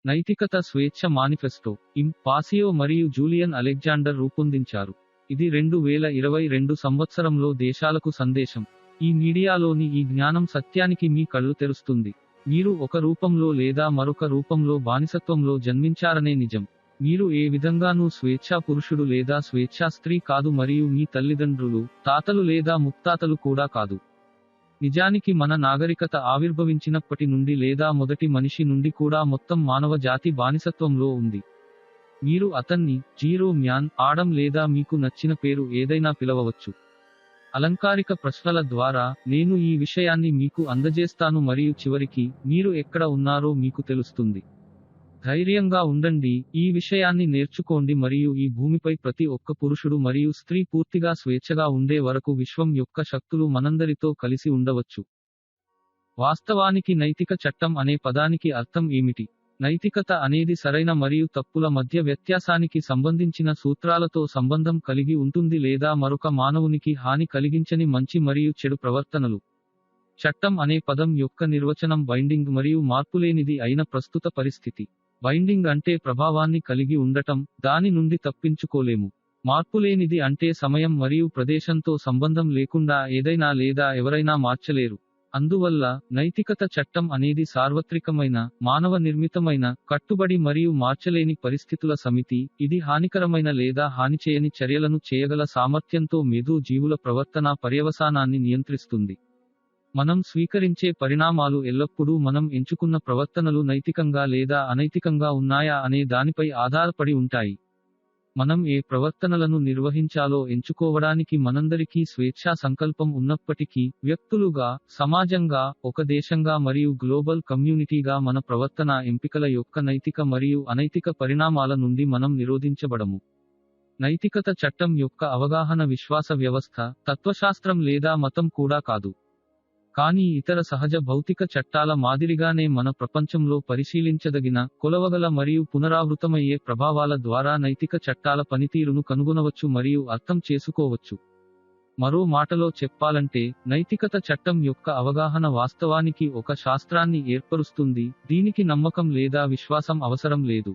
నైతికత స్వేచ్ఛ మానిఫెస్టో పాసియో మరియు జూలియన్ అలెగ్జాండర్ రూపొందించారు. ఇది 2022 సంవత్సరంలో దేశాలకు సందేశం. ఈ మీడియాలోని ఈ జ్ఞానం సత్యానికి మీ కళ్ళు తెరుస్తుంది. మీరు ఒక రూపంలో లేదా మరొక రూపంలో బానిసత్వంలో జన్మించారనే నిజం. మీరు ఏ విధంగానూ స్వేచ్ఛా పురుషుడు లేదా స్వేచ్ఛా స్త్రీ కాదు మరియు మీ తల్లిదండ్రులు, తాతలు లేదా ముత్తాతలు కూడా కాదు. నిజానికి మన నాగరికత ఆవిర్భవించినప్పటి నుండి లేదా మొదటి మనిషి నుండి కూడా మొత్తం మానవ జాతి బానిసత్వంలో ఉంది. మీరు అతన్ని జీరో మ్యాన్, ఆడమ్ లేదా మీకు నచ్చిన పేరు ఏదైనా పిలవవచ్చు. అలంకారిక ప్రశ్నల ద్వారా నేను ఈ విషయాన్ని మీకు అందజేస్తాను మరియు చివరికి మీరు ఎక్కడ ఉన్నారో మీకు తెలుస్తుంది. ధైర్యంగా ఉండండి, ఈ విషయాన్ని నేర్చుకోండి మరియు ఈ భూమిపై ప్రతి ఒక్క పురుషుడు మరియు స్త్రీ పూర్తిగా స్వేచ్ఛగా ఉండే వరకు విశ్వం యొక్క శక్తులు మనందరితో కలిసి ఉండవచ్చు. వాస్తవానికి నైతిక చట్టం అనే పదానికి అర్థం ఏమిటి? నైతికత అనేది సరైన మరియు తప్పుల మధ్య వ్యత్యాసానికి సంబంధించిన సూత్రాలతో సంబంధం కలిగి ఉంటుంది లేదా మరొక మానవునికి హాని కలిగించని మంచి మరియు చెడు ప్రవర్తనలు. చట్టం అనే పదం యొక్క నిర్వచనం బైండింగ్ మరియు మార్పులేనిది అయిన ప్రస్తుత పరిస్థితి. బైండింగ్ అంటే ప్రభావాన్ని కలిగి ఉండటం, దాని నుండి తప్పించుకోలేము. మార్పులేనిది అంటే సమయం మరియు ప్రదేశంతో సంబంధం లేకుండా ఏదైనా లేదా ఎవరైనా మార్చలేరు. అందువల్ల నైతికత చట్టం అనేది సార్వత్రికమైన, మానవ నిర్మితమైన, కట్టుబడి మరియు మార్చలేని పరిస్థితుల సమితి. ఇది హానికరమైన లేదా హానిచేయని చర్యలను చేయగల సామర్థ్యంతో మేధో జీవుల ప్రవర్తనా పర్యవసానాన్ని నియంత్రిస్తుంది. మనం స్వీకరించే పరిణామాలు ఎల్లప్పుడూ మనం ఎంచుకున్న ప్రవర్తనలు నైతికంగా లేదా అనైతికంగా ఉన్నాయా అనే దానిపై ఆధారపడి ఉంటాయి. మనం ఏ ప్రవర్తనలను నిర్వహించాలో ఎంచుకోవడానికి మనందరికీ స్వేచ్ఛా సంకల్పం ఉన్నప్పటికీ, వ్యక్తులుగా, సమాజంగా, ఒక దేశంగా మరియు గ్లోబల్ కమ్యూనిటీగా మన ప్రవర్తనా ఎంపికల యొక్క నైతిక మరియు అనైతిక పరిణామాల నుండి మనం నిరోధించబడము. నైతికత చట్టం యొక్క అవగాహన విశ్వాస వ్యవస్థ, తత్వశాస్త్రం లేదా మతం కూడా కాదు. కానీ ఇతర సహజ భౌతిక చట్టాల మాదిరిగానే మన ప్రపంచంలో పరిశీలించదగిన, కొలవగల మరియు పునరావృతమయ్యే ప్రభావాల ద్వారా నైతిక చట్టాల పనితీరును కనుగొనవచ్చు మరియు అర్థం చేసుకోవచ్చు. మరో మాటలో చెప్పాలంటే, నైతికత చట్టం యొక్క అవగాహన వాస్తవానికి ఒక శాస్త్రాన్ని ఏర్పరుస్తుంది. దీనికి నమ్మకం లేదా విశ్వాసం అవసరం లేదు.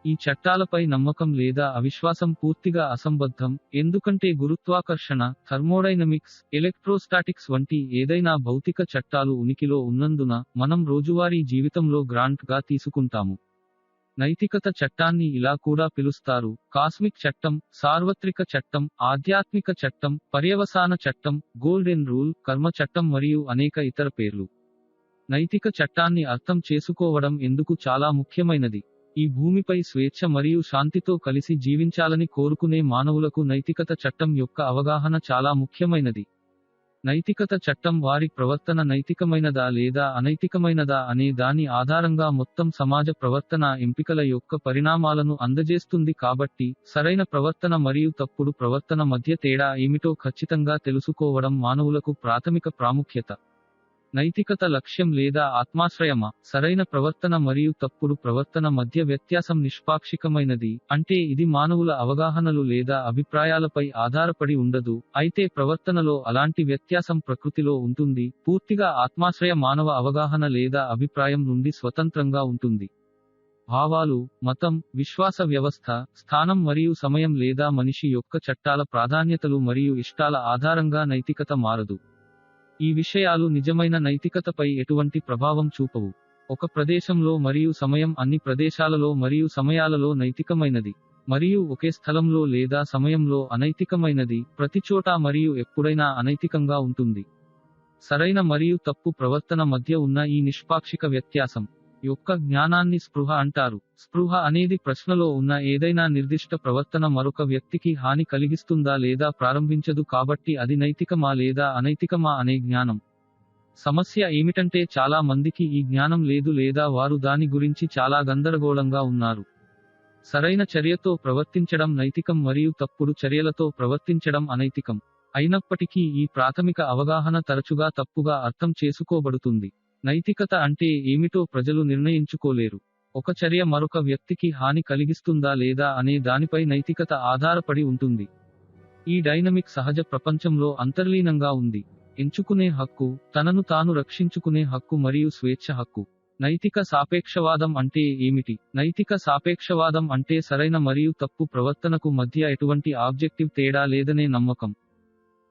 ఈ చట్టాలపై నమ్మకం లేదా అవిశ్వాసం పూర్తిగా అసంబద్ధం, ఎందుకంటే గురుత్వాకర్షణ, థర్మోడైనమిక్స్, ఎలక్ట్రోస్టాటిక్స్ వంటి ఏదైనా భౌతిక చట్టాలు ఉనికిలో ఉన్నందున మనం రోజువారీ జీవితంలో గ్రాంట్ గా తీసుకుంటాము. నైతికత చట్టాన్ని ఇలా కూడా పిలుస్తారు: కాస్మిక్ చట్టం, సార్వత్రిక చట్టం, ఆధ్యాత్మిక చట్టం, పర్యవసాన చట్టం, గోల్డెన్ రూల్, కర్మ చట్టం మరియు అనేక ఇతర పేర్లు. నైతిక చట్టాన్ని అర్థం చేసుకోవడం ఎందుకు చాలా ముఖ్యమైనది? ఈ భూమిపై స్వేచ్ఛ మరియు శాంతితో కలిసి జీవించాలని కోరుకునే మానవులకు నైతికత చట్టం యొక్క అవగాహన చాలా ముఖ్యమైనది. నైతికత చట్టం వారి ప్రవర్తన నైతికమైనదా లేదా అనైతికమైనదా అనే దాని ఆధారంగా మొత్తం సమాజ ప్రవర్తన ఎంపికల యొక్క పరిణామాలను అందజేస్తుంది. కాబట్టి, సరైన ప్రవర్తన మరియు తప్పుడు ప్రవర్తన మధ్య తేడా ఏమిటో ఖచ్చితంగా తెలుసుకోవడం మానవులకు ప్రాథమిక ప్రాముఖ్యత. నైతికత లక్ష్యం లేదా ఆత్మాశ్రయమా? సరైన ప్రవర్తన మరియు తప్పుడు ప్రవర్తన మధ్య వ్యత్యాసం నిష్పాక్షికమైనది, అంటే ఇది మానవుల అవగాహనలు లేదా అభిప్రాయాలపై ఆధారపడి ఉండదు. అయితే ప్రవర్తనలో అలాంటి వ్యత్యాసం ప్రకృతిలో ఉంటుంది. పూర్తిగా ఆత్మాశ్రయ మానవ అవగాహన లేదా అభిప్రాయం నుండి స్వతంత్రంగా ఉంటుంది. భావాలు, మతం, విశ్వాస వ్యవస్థ, స్థానం మరియు సమయం లేదా మనిషి యొక్క చట్టాల ప్రాధాన్యతలు మరియు ఇష్టాల ఆధారంగా నైతికత మారదు. ఈ విషయాలు నిజమైన నైతికతపై ఎటువంటి ప్రభావం చూపవు. ఒక ప్రదేశంలో మరియు సమయం అన్ని ప్రదేశాలలో మరియు సమయాలలో నైతికమైనది, మరియు ఒకే స్థలంలో లేదా సమయంలో అనైతికమైనది, ప్రతిచోటా మరియు ఎప్పుడైనా అనైతికంగా ఉంటుంది. సరైన మరియు తప్పు ప్రవర్తన మధ్య ఉన్న ఈ నిష్పాక్షిక వ్యత్యాసం యొక్క జ్ఞానాన్ని స్పృహ అంటారు. స్పృహ అనేది ప్రశ్నలో ఉన్న ఏదైనా నిర్దిష్ట ప్రవర్తన మరొక వ్యక్తికి హాని కలిగిస్తుందా లేదా ప్రారంభించదు, కాబట్టి అది నైతికమా లేదా అనైతికమా అనే జ్ఞానం. సమస్య ఏమిటంటే చాలా మందికి ఈ జ్ఞానం లేదు లేదా వారు దాని గురించి చాలా గందరగోళంగా ఉన్నారు. సరైన చర్యతో ప్రవర్తించడం నైతికం మరియు తప్పుడు చర్యలతో ప్రవర్తించడం అనైతికం. అయినప్పటికీ ఈ ప్రాథమిక అవగాహన తరచుగా తప్పుగా అర్థం చేసుకోబడుతుంది. నైతికత అంటే ఏమిటో ప్రజలు నిర్ణయించుకోలేరు. ఒక చర్య మరొక వ్యక్తికి హాని కలిగిస్తుందా లేదా అనే దానిపై నైతికత ఆధారపడి ఉంటుంది. ఈ డైనమిక్ సహజ ప్రపంచంలో అంతర్లీనంగా ఉంది. ఎంచుకునే హక్కు, తనను తాను రక్షించుకునే హక్కు మరియు స్వేచ్ఛ హక్కు. నైతిక సాపేక్షవాదం అంటే ఏమిటి? నైతిక సాపేక్షవాదం అంటే సరైన మరియు తప్పు ప్రవర్తనకు మధ్య ఎటువంటి ఆబ్జెక్టివ్ తేడా లేదనే నమ్మకం.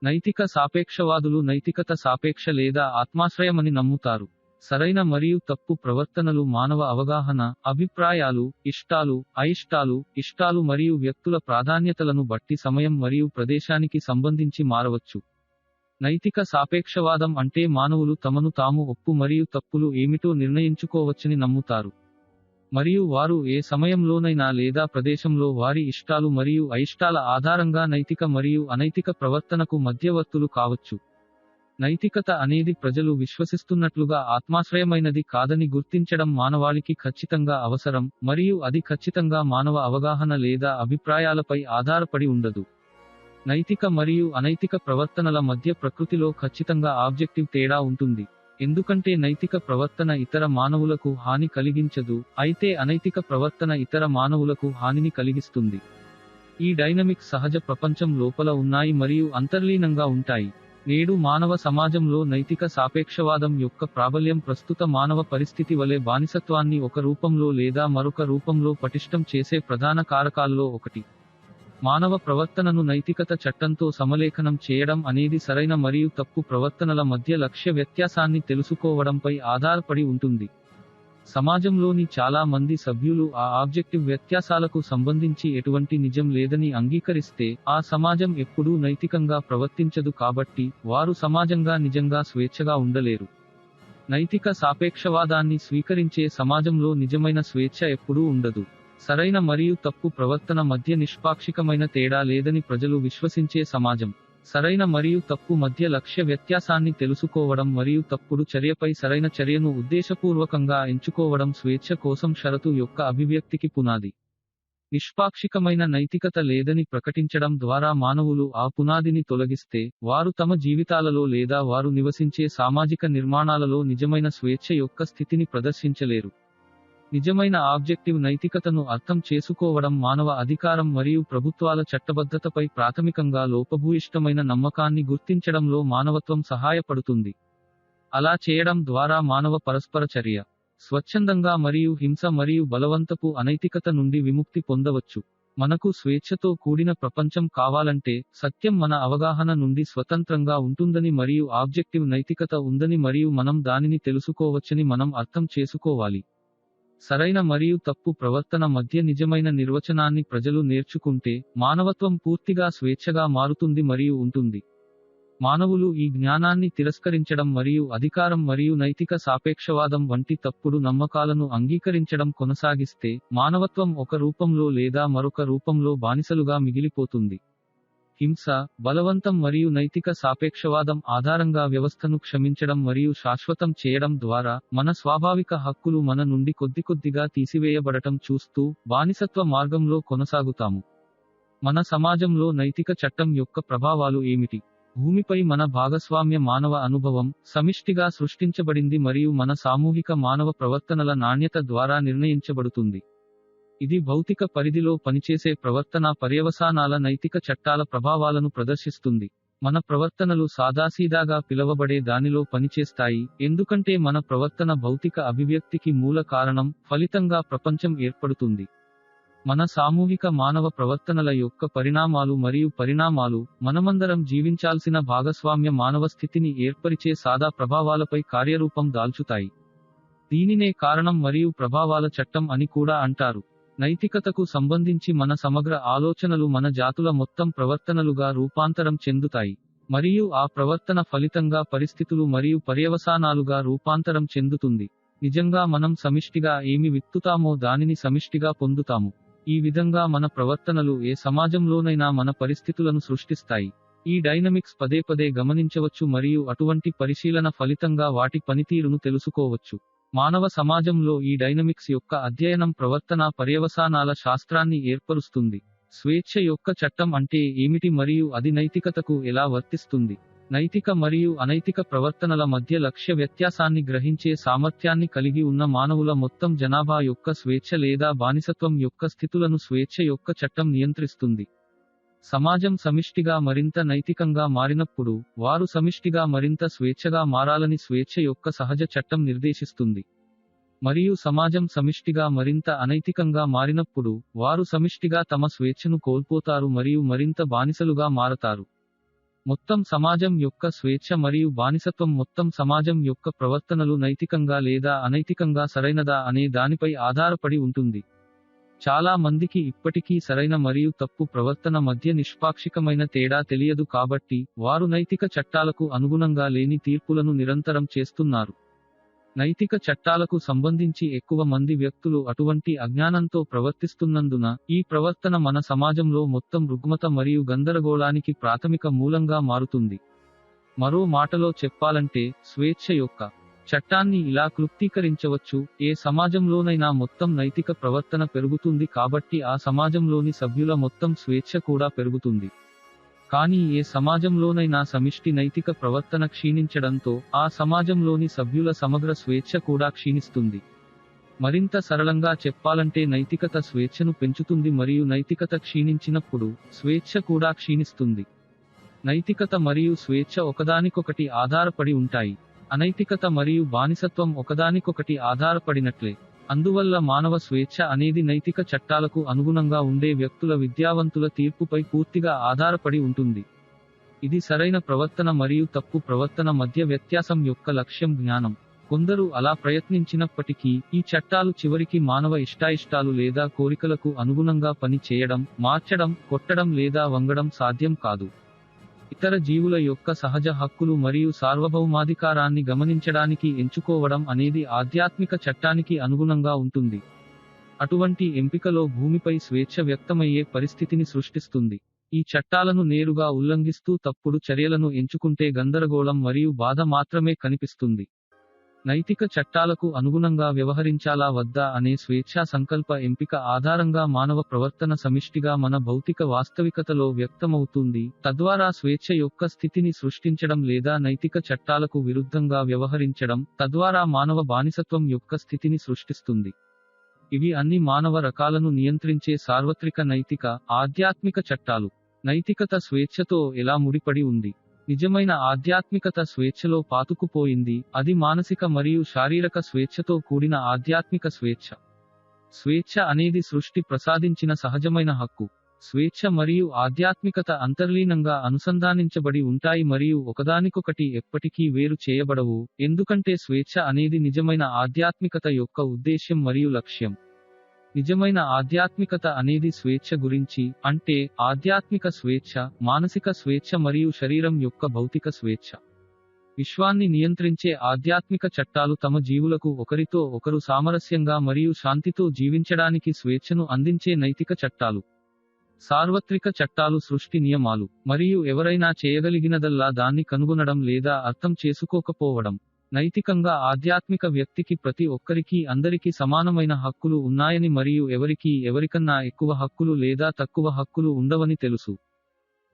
నైతిక సాపేక్షవాదులు నైతికత సాపేక్ష లేదా ఆత్మాశ్రయమని నమ్ముతారు. సరైన మరియు తప్పు ప్రవర్తనలు మానవ అవగాహన, అభిప్రాయాలు, ఇష్టాలు, అయిష్టాలు, ఇష్టాలు మరియు వ్యక్తుల ప్రాధాన్యతలను బట్టి సమయం మరియు ప్రదేశానికి సంబంధించి మారవచ్చు. నైతిక సాపేక్షవాదం అంటే మానవులు తమను తాము ఒప్పు మరియు తప్పులు ఏమిటో నిర్ణయించుకోవచ్చని నమ్ముతారు. మరియు వారు ఏ సమయంలోనైనా లేదా ప్రదేశంలో వారి ఇష్టాలు మరియు అయిష్టాల ఆధారంగా నైతిక మరియు అనైతిక ప్రవర్తనకు మధ్యవర్తులు కావచ్చు. నైతికత అనేది ప్రజలు విశ్వసిస్తున్నట్లుగా ఆత్మాశ్రయమైనది కాదని గుర్తించడం మానవాళికి ఖచ్చితంగా అవసరం, మరియు అది ఖచ్చితంగా మానవ అవగాహన లేదా అభిప్రాయాలపై ఆధారపడి ఉండదు. నైతిక మరియు అనైతిక ప్రవర్తనల మధ్య ప్రకృతిలో ఖచ్చితంగా ఆబ్జెక్టివ్ తేడా ఉంటుంది. ఎందుకంటే నైతిక ప్రవర్తన ఇతర మానవులకు హాని కలిగించదు, అయితే అనైతిక ప్రవర్తన ఇతర మానవులకు హానిని కలిగిస్తుంది. ఈ డైనమిక్స్ సహజ ప్రపంచం లోపల ఉన్నాయి మరియు అంతర్లీనంగా ఉంటాయి. నేడు మానవ సమాజంలో నైతిక సాపేక్షవాదం యొక్క ప్రాబల్యం ప్రస్తుత మానవ పరిస్థితి వలె బానిసత్వాన్ని ఒక రూపంలో లేదా మరొక రూపంలో పటిష్టం చేసే ప్రధాన కారకాల్లో ఒకటి. మానవ ప్రవర్తనను నైతికత చట్టంతో సమలేఖనం చేయడం అనేది సరైన మరియు తప్పు ప్రవర్తనల మధ్య లక్ష్య వ్యత్యాసాన్ని తెలుసుకోవడంపై ఆధారపడి ఉంటుంది. సమాజంలోని చాలా మంది సభ్యులు ఆ ఆబ్జెక్టివ్ వ్యత్యాసాలకు సంబంధించి ఎటువంటి నిజం లేదని అంగీకరిస్తే, ఆ సమాజం ఎప్పుడూ నైతికంగా ప్రవర్తించదు కాబట్టి, వారు సమాజంగా నిజంగా స్వేచ్ఛగా ఉండలేరు. నైతిక సాపేక్షవాదాన్ని స్వీకరించే సమాజంలో నిజమైన స్వేచ్ఛ ఎప్పుడూ ఉండదు. సరైన మరియు తప్పు ప్రవర్తన మధ్య నిష్పాక్షికమైన తేడా లేదని ప్రజలు విశ్వసించే సమాజం. సరైన మరియు తప్పు మధ్య లక్ష్య వ్యత్యాసాన్ని తెలుసుకోవడం మరియు తప్పుడు చర్యపై సరైన చర్యను ఉద్దేశపూర్వకంగా ఎంచుకోవడం స్వేచ్ఛ కోసం షరతు యొక్క అభివ్యక్తికి పునాది. నిష్పాక్షికమైన నైతికత లేదని ప్రకటించడం ద్వారా మానవులు ఆ పునాదిని తొలగిస్తే, వారు తమ జీవితాలలో లేదా వారు నివసించే సామాజిక నిర్మాణాలలో నిజమైన స్వేచ్ఛ యొక్క స్థితిని ప్రదర్శించలేరు. నిజమైన ఆబ్జెక్టివ్ నైతికతను అర్థం చేసుకోవడం మానవ అధికారం మరియు ప్రభుత్వాల చట్టబద్ధతపై ప్రాథమికంగా లోపభూయిష్టమైన నమ్మకాన్ని గుర్తించడంలో మానవత్వం సహాయపడుతుంది. అలా చేయడం ద్వారా మానవ పరస్పర చర్య, స్వచ్ఛందంగా మరియు హింస మరియు బలవంతపు అనైతికత నుండి విముక్తి పొందవచ్చు. మనకు స్వేచ్ఛతో కూడిన ప్రపంచం కావాలంటే, సత్యం మన అవగాహన నుండి స్వతంత్రంగా ఉంటుందని మరియు ఆబ్జెక్టివ్ నైతికత ఉందని మరియు మనం దానిని తెలుసుకోవచ్చని మనం అర్థం చేసుకోవాలి. సరైన మరియు తప్పు ప్రవర్తన మధ్య నిజమైన నిర్వచనాన్ని ప్రజలు నేర్చుకుంటే, మానవత్వం పూర్తిగా స్వేచ్ఛగా మారుతుంది మరియు ఉంటుంది. మానవులు ఈ జ్ఞానాన్ని తిరస్కరించడం మరియు అధికారం మరియు నైతిక సాపేక్షవాదం వంటి తప్పుడు నమ్మకాలను అంగీకరించడం కొనసాగిస్తే, మానవత్వం ఒక రూపంలో లేదా మరొక రూపంలో బానిసలుగా మిగిలిపోతుంది. హింస, బలవంతం మరియు నైతిక సాపేక్షవాదం ఆధారంగా వ్యవస్థను క్షమించడం మరియు శాశ్వతం చేయడం ద్వారా, మన స్వాభావిక హక్కులు మన నుండి కొద్దికొద్దిగా తీసివేయబడటం చూస్తూ, బానిసత్వ మార్గంలో కొనసాగుతాము. మన సమాజంలో నైతిక చట్టం యొక్క ప్రభావాలు ఏమిటి? భూమిపై మన భాగస్వామ్య మానవ అనుభవం, సమిష్టిగా సృష్టించబడింది మరియు మన సామూహిక మానవ ప్రవర్తనల నాణ్యత ద్వారా నిర్ణయించబడుతుంది. ఇది భౌతిక పరిధిలో పనిచేసే ప్రవర్తనా పర్యవసానాల నైతిక చట్టాల ప్రభావాలను ప్రదర్శిస్తుంది. మన ప్రవర్తనలు సాదాసీదాగా పిలవబడే దానిలో పనిచేస్తాయి, ఎందుకంటే మన ప్రవర్తన భౌతిక అభివ్యక్తికి మూల కారణం, ఫలితంగా ప్రపంచం ఏర్పడుతుంది. మన సామూహిక మానవ ప్రవర్తనల యొక్క పరిణామాలు మరియు పరిణామాలు, మనమందరం జీవించాల్సిన భాగస్వామ్య మానవ స్థితిని ఏర్పరిచే సాదా ప్రభావాలపై కార్యరూపం దాల్చుతాయి. దీనినే కారణం మరియు ప్రభావాల చట్టం అని కూడా అంటారు. నైతికతకు సంబంధించి మన సమగ్ర ఆలోచనలు మన జాతుల మొత్తం ప్రవర్తనలుగా రూపాంతరం చెందుతాయి, మరియు ఆ ప్రవర్తన ఫలితంగా పరిస్థితులు మరియు పర్యవసానాలుగా రూపాంతరం చెందుతుంది. నిజంగా మనం సమిష్టిగా ఏమి విత్తుతామో దానిని సమిష్టిగా పొందుతాము. ఈ విధంగా మన ప్రవర్తనలు ఏ సమాజంలోనైనా మన పరిస్థితులను సృష్టిస్తాయి. ఈ డైనమిక్స్ పదే పదే గమనించవచ్చు మరియు అటువంటి పరిశీలన ఫలితంగా వాటి పనితీరును తెలుసుకోవచ్చు. మానవ సమాజంలో ఈ డైనమిక్స్ యొక్క అధ్యయనం ప్రవర్తనా పర్యవసానాల శాస్త్రాన్ని ఏర్పరుస్తుంది. స్వేచ్ఛ యొక్క చట్టం అంటే ఏమిటి మరియు అది నైతికతకు ఎలా వర్తిస్తుంది? నైతిక మరియు అనైతిక ప్రవర్తనల మధ్య లక్ష్య వ్యత్యాసాన్ని గ్రహించే సామర్థ్యాన్ని కలిగి ఉన్న మానవుల మొత్తం జనాభా యొక్క స్వేచ్ఛ లేదా బానిసత్వం యొక్క స్థితులను స్వేచ్ఛ యొక్క చట్టం నియంత్రిస్తుంది. సమాజం సమిష్టిగా మరింత నైతికంగా మారినప్పుడు, వారు సమిష్టిగా మరింత స్వేచ్ఛగా మారాలని స్వేచ్ఛ యొక్క సహజ చట్టం నిర్దేశిస్తుంది. మరియు సమాజం సమిష్టిగా మరింత అనైతికంగా మారినప్పుడు వారు సమిష్టిగా తమ స్వేచ్ఛను కోల్పోతారు మరియు మరింత బానిసలుగా మారతారు. మొత్తం సమాజం యొక్క స్వేచ్ఛ మరియు బానిసత్వం మొత్తం సమాజం యొక్క ప్రవర్తనలు నైతికంగా లేదా అనైతికంగా సరైనదా అనే దానిపై ఆధారపడి ఉంటుంది. చాలా మందికి ఇప్పటికీ సరైన మరియు తప్పు ప్రవర్తన మధ్య నిష్పాక్షికమైన తేడా తెలియదు కాబట్టి వారు నైతిక చట్టాలకు అనుగుణంగా లేని తీర్పులను నిరంతరం చేస్తున్నారు. నైతిక చట్టాలకు సంబంధించి ఎక్కువ మంది వ్యక్తులు అటువంటి అజ్ఞానంతో ప్రవర్తిస్తున్నందున ఈ ప్రవర్తన మన సమాజంలో మొత్తం రుగ్మత మరియు గందరగోళానికి ప్రాథమిక మూలంగా మారుతుంది. మరో మాటలో చెప్పాలంటే స్వేచ్ఛ యొక్క చట్టాన్ని ఇలా క్లుప్తీకరించవచ్చు: ఏ సమాజంలోనైనా మొత్తం నైతిక ప్రవర్తన పెరుగుతుంది కాబట్టి ఆ సమాజంలోని సభ్యుల మొత్తం స్వేచ్ఛ కూడా పెరుగుతుంది. కానీ ఏ సమాజంలోనైనా సమిష్టి నైతిక ప్రవర్తన క్షీణించడంతో ఆ సమాజంలోని సభ్యుల సమగ్ర స్వేచ్ఛ కూడా క్షీణిస్తుంది. మరింత సరళంగా చెప్పాలంటే నైతికత స్వేచ్ఛను పెంచుతుంది మరియు నైతికత క్షీణించినప్పుడు స్వేచ్ఛ కూడా క్షీణిస్తుంది. నైతికత మరియు స్వేచ్ఛ ఒకదానికొకటి ఆధారపడి ఉంటాయి. అనైతికత మరియు బానిసత్వం ఒకదానికొకటి ఆధారపడినట్లే. అందువల్ల మానవ స్వేచ్ఛ అనేది నైతిక చట్టాలకు అనుగుణంగా ఉండే వ్యక్తుల విద్యావంతుల తీర్పుపై పూర్తిగా ఆధారపడి ఉంటుంది. ఇది సరైన ప్రవర్తన మరియు తప్పు ప్రవర్తన మధ్య వ్యత్యాసం యొక్క లక్ష్యం జ్ఞానం. కొందరు అలా ప్రయత్నించినప్పటికీ ఈ చట్టాలు చివరికి మానవ ఇష్టాయిష్టాలు లేదా కోరికలకు అనుగుణంగా పని చేయడం, మార్చడం, కొట్టడం లేదా వంగడం సాధ్యం కాదు. ఇతర జీవుల యొక్క సహజ హక్కులు మరియు సార్వభౌమాధికారాన్ని గమనించడానికి ఎంచుకోవడం అనేది ఆధ్యాత్మిక చట్టానికి అనుగుణంగా ఉంటుంది. అటువంటి ఎంపికలో భూమిపై స్వేచ్ఛ వ్యక్తమయ్యే పరిస్థితిని సృష్టిస్తుంది. ఈ చట్టాలను నేరుగా ఉల్లంఘిస్తూ తప్పుడు చర్యలను ఎంచుకుంటే గందరగోళం మరియు బాధ మాత్రమే కనిపిస్తుంది. నైతిక చట్టాలకు అనుగుణంగా వ్యవహరించాలా వద్దా అనే స్వేచ్ఛా సంకల్ప ఎంపిక ఆధారంగా మానవ ప్రవర్తన సమిష్టిగా మన భౌతిక వాస్తవికతలో వ్యక్తమవుతుంది, తద్వారా స్వేచ్ఛ యొక్క స్థితిని సృష్టించడం లేదా నైతిక చట్టాలకు విరుద్ధంగా వ్యవహరించడం, తద్వారా మానవ బానిసత్వం యొక్క స్థితిని సృష్టిస్తుంది. ఇవి అన్ని మానవ రకాలను నియంత్రించే సార్వత్రిక నైతిక, ఆధ్యాత్మిక చట్టాలు. నైతికత స్వేచ్ఛతో ఎలా ముడిపడి ఉంది? నిజమైన ఆధ్యాత్మికత స్వేచ్ఛలో పాతుకుపోయింది. అది మానసిక మరియు శారీరక స్వేచ్ఛతో కూడిన ఆధ్యాత్మిక స్వేచ్ఛ. స్వేచ్ఛ అనేది సృష్టి ప్రసాదించిన సహజమైన హక్కు. స్వేచ్ఛ మరియు ఆధ్యాత్మికత అంతర్లీనంగా అనుసంధానించబడి ఉంటాయి మరియు ఒకదానికొకటి ఎప్పటికీ వేరు చేయబడవు, ఎందుకంటే స్వేచ్ఛ అనేది నిజమైన ఆధ్యాత్మికత యొక్క ఉద్దేశ్యం మరియు లక్ష్యం. నిజమైన ఆధ్యాత్మికత అనేది స్వేచ్ఛ గురించి, అంటే ఆధ్యాత్మిక స్వేచ్ఛ, మానసిక స్వేచ్ఛ మరియు శరీరం యొక్క భౌతిక స్వేచ్ఛ. విశ్వాన్ని నియంత్రించే ఆధ్యాత్మిక చట్టాలు తమ జీవులకు ఒకరితో ఒకరు సామరస్యంగా మరియు శాంతితో జీవించడానికి స్వేచ్ఛను అందించే నైతిక చట్టాలు. సార్వత్రిక చట్టాలు సృష్టి నియమాలు, మరియు ఎవరైనా చేయగలిగినదల్లా దాన్ని కనుగొనడం లేదా అర్థం చేసుకోకపోవడం. నైతికంగా ఆధ్యాత్మిక వ్యక్తికి ప్రతి ఒక్కరికీ అందరికీ సమానమైన హక్కులు ఉన్నాయని మరియు ఎవరికన్నా ఎక్కువ హక్కులు లేదా తక్కువ హక్కులు ఉండవని తెలుసు.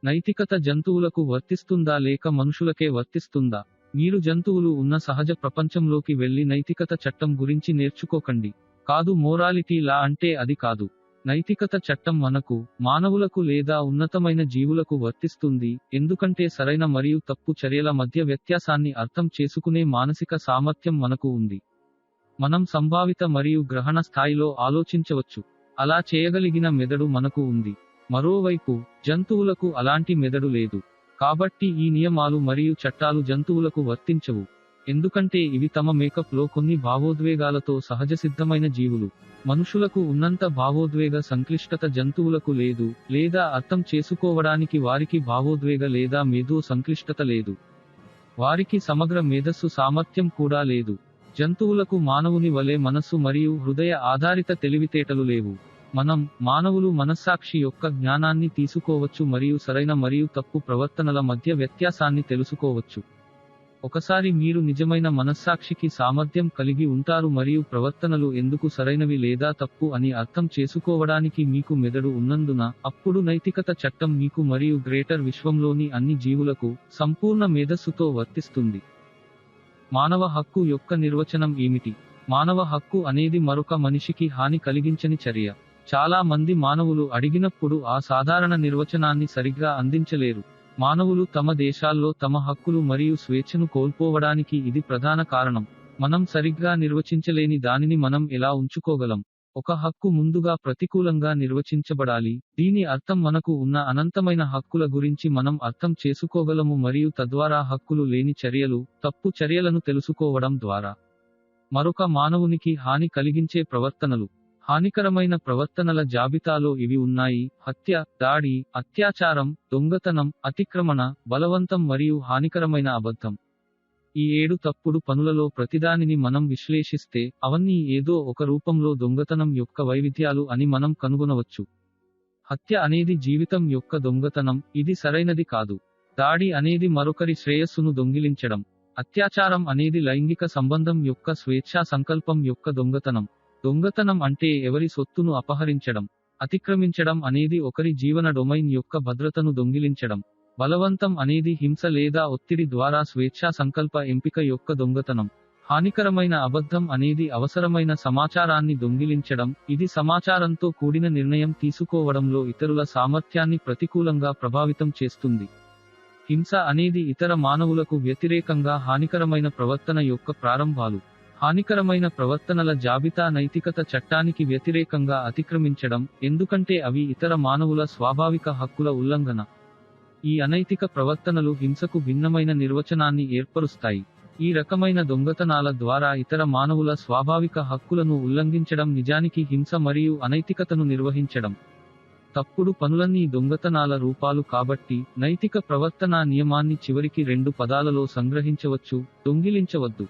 నైతికత జంతువులకు వర్తిస్తుందా లేక మనుషులకే వర్తిస్తుందా? మీరు జంతువులు ఉన్న సహజ ప్రపంచంలోకి వెళ్లి నైతికత చట్టం గురించి నేర్చుకోకండి. కాదు, మోరాలిటీ లా అంటే అది కాదు. నైతికత చట్టం మనకు, మానవులకు లేదా ఉన్నతమైన జీవులకు వర్తిస్తుంది, ఎందుకంటే సరైన మరియు తప్పు చర్యల మధ్య వ్యత్యాసాన్ని అర్థం చేసుకునే మానసిక సామర్థ్యం మనకు ఉంది. మనం సంభావిత మరియు గ్రహణ స్థాయిలో ఆలోచించవచ్చు. అలా చేయగలిగిన మెదడు మనకు ఉంది. మరోవైపు జంతువులకు అలాంటి మెదడు లేదు. కాబట్టి ఈ నియమాలు మరియు చట్టాలు జంతువులకు వర్తించవు, ఎందుకంటే ఇవి తమ మేకప్లో కొన్ని భావోద్వేగాలతో సహజసిద్ధమైన జీవులు. మనుషులకు ఉన్నంత భావోద్వేగ సంక్లిష్టత జంతువులకు లేదు, లేదా అర్థం చేసుకోవడానికి వారికి భావోద్వేగ లేదా మేధో సంక్లిష్టత లేదు. వారికి సమగ్ర మేధస్సు సామర్థ్యం కూడా లేదు. జంతువులకు మానవుని వలె మనస్సు మరియు హృదయ ఆధారిత తెలివితేటలు లేవు. మనం, మానవులు మనస్సాక్షి యొక్క జ్ఞానాన్ని తీసుకోవచ్చు మరియు సరైన మరియు తప్పు ప్రవర్తనల మధ్య వ్యత్యాసాన్ని తెలుసుకోవచ్చు. ఒకసారి మీరు నిజమైన మనస్సాక్షికి సామర్థ్యం కలిగి ఉంటారు మరియు ప్రవర్తనలు ఎందుకు సరైనవి లేదా తప్పు అని అర్థం చేసుకోవడానికి మీకు మెదడు ఉన్నందున, అప్పుడు నైతికత చట్టం మీకు మరియు గ్రేటర్ విశ్వంలోని అన్ని జీవులకు సంపూర్ణ మేధస్సుతో వర్తిస్తుంది. మానవ హక్కు యొక్క నిర్వచనం ఏమిటి? మానవ హక్కు అనేది మరొక మనిషికి హాని కలిగించని చర్య. చాలా మంది మానవులు అడిగినప్పుడు ఆ సాధారణ నిర్వచనాన్ని సరిగ్గా అందించలేరు. మానవులు తమ దేశాల్లో తమ హక్కులు మరియు స్వేచ్ఛను కోల్పోవడానికి ఇది ప్రధాన కారణం. మనం సరిగ్గా నిర్వచించలేని దానిని మనం ఎలా ఉంచుకోగలం? ఒక హక్కు ముందుగా ప్రతికూలంగా నిర్వచించబడాలి. దీని అర్థం మనకు ఉన్న అనంతమైన హక్కుల గురించి మనం అర్థం చేసుకోగలము మరియు తద్వారా హక్కులు లేని చర్యలు, తప్పు చర్యలను తెలుసుకోవడం ద్వారా. మరొక మానవునికి హాని కలిగించే ప్రవర్తనలు. హానికరమైన ప్రవర్తనల జాబితాలో ఇవి ఉన్నాయి: హత్య, దాడి, అత్యాచారం, దొంగతనం, అతిక్రమణ, బలవంతం మరియు హానికరమైన అబద్ధం. ఈ 7 తప్పుడు పనులలో ప్రతిదానిని మనం విశ్లేషిస్తే, అవన్నీ ఏదో ఒక రూపంలో దొంగతనం యొక్క వైవిధ్యాలు అని మనం కనుగొనవచ్చు. హత్య అనేది జీవితం యొక్క దొంగతనం, ఇది సరైనది కాదు. దాడి అనేది మరొకరి శ్రేయస్సును దొంగిలించడం. అత్యాచారం అనేది లైంగిక సంబంధం యొక్క స్వేచ్ఛా సంకల్పం యొక్క దొంగతనం. దొంగతనం అంటే ఎవరి సొత్తును అపహరించడం. అతిక్రమించడం అనేది ఒకరి జీవన డొమైన్ యొక్క భద్రతను దొంగిలించడం. బలవంతం అనేది హింస లేదా ఒత్తిడి ద్వారా స్వేచ్ఛా సంకల్ప ఎంపిక యొక్క దొంగతనం. హానికరమైన అబద్ధం అనేది అవసరమైన సమాచారాన్ని దొంగిలించడం, ఇది సమాచారంతో కూడిన నిర్ణయం తీసుకోవడంలో ఇతరుల సామర్థ్యాన్ని ప్రతికూలంగా ప్రభావితం చేస్తుంది. హింస అనేది ఇతర మానవులకు వ్యతిరేకంగా హానికరమైన ప్రవర్తన యొక్క ప్రారంభాలు. హానికరమైన ప్రవర్తనల జాబితా నైతికత చట్టానికి వ్యతిరేకంగా అతిక్రమించడం, ఎందుకంటే అవి ఇతర మానవుల స్వాభావిక హక్కుల ఉల్లంఘన. ఈ అనైతిక ప్రవర్తనలు హింసకు భిన్నమైన నిర్వచనాన్ని ఏర్పరుస్తాయి. ఈ రకమైన దొంగతనాల ద్వారా ఇతర మానవుల స్వాభావిక హక్కులను ఉల్లంఘించడం నిజానికి హింస మరియు అనైతికతను నిర్వహించడం. తప్పుడు పనులన్నీ దొంగతనాల రూపాలు కాబట్టి, నైతిక ప్రవర్తనా నియమాన్ని చివరికి 2 పదాలలో సంగ్రహించవచ్చు: దొంగిలించవద్దు.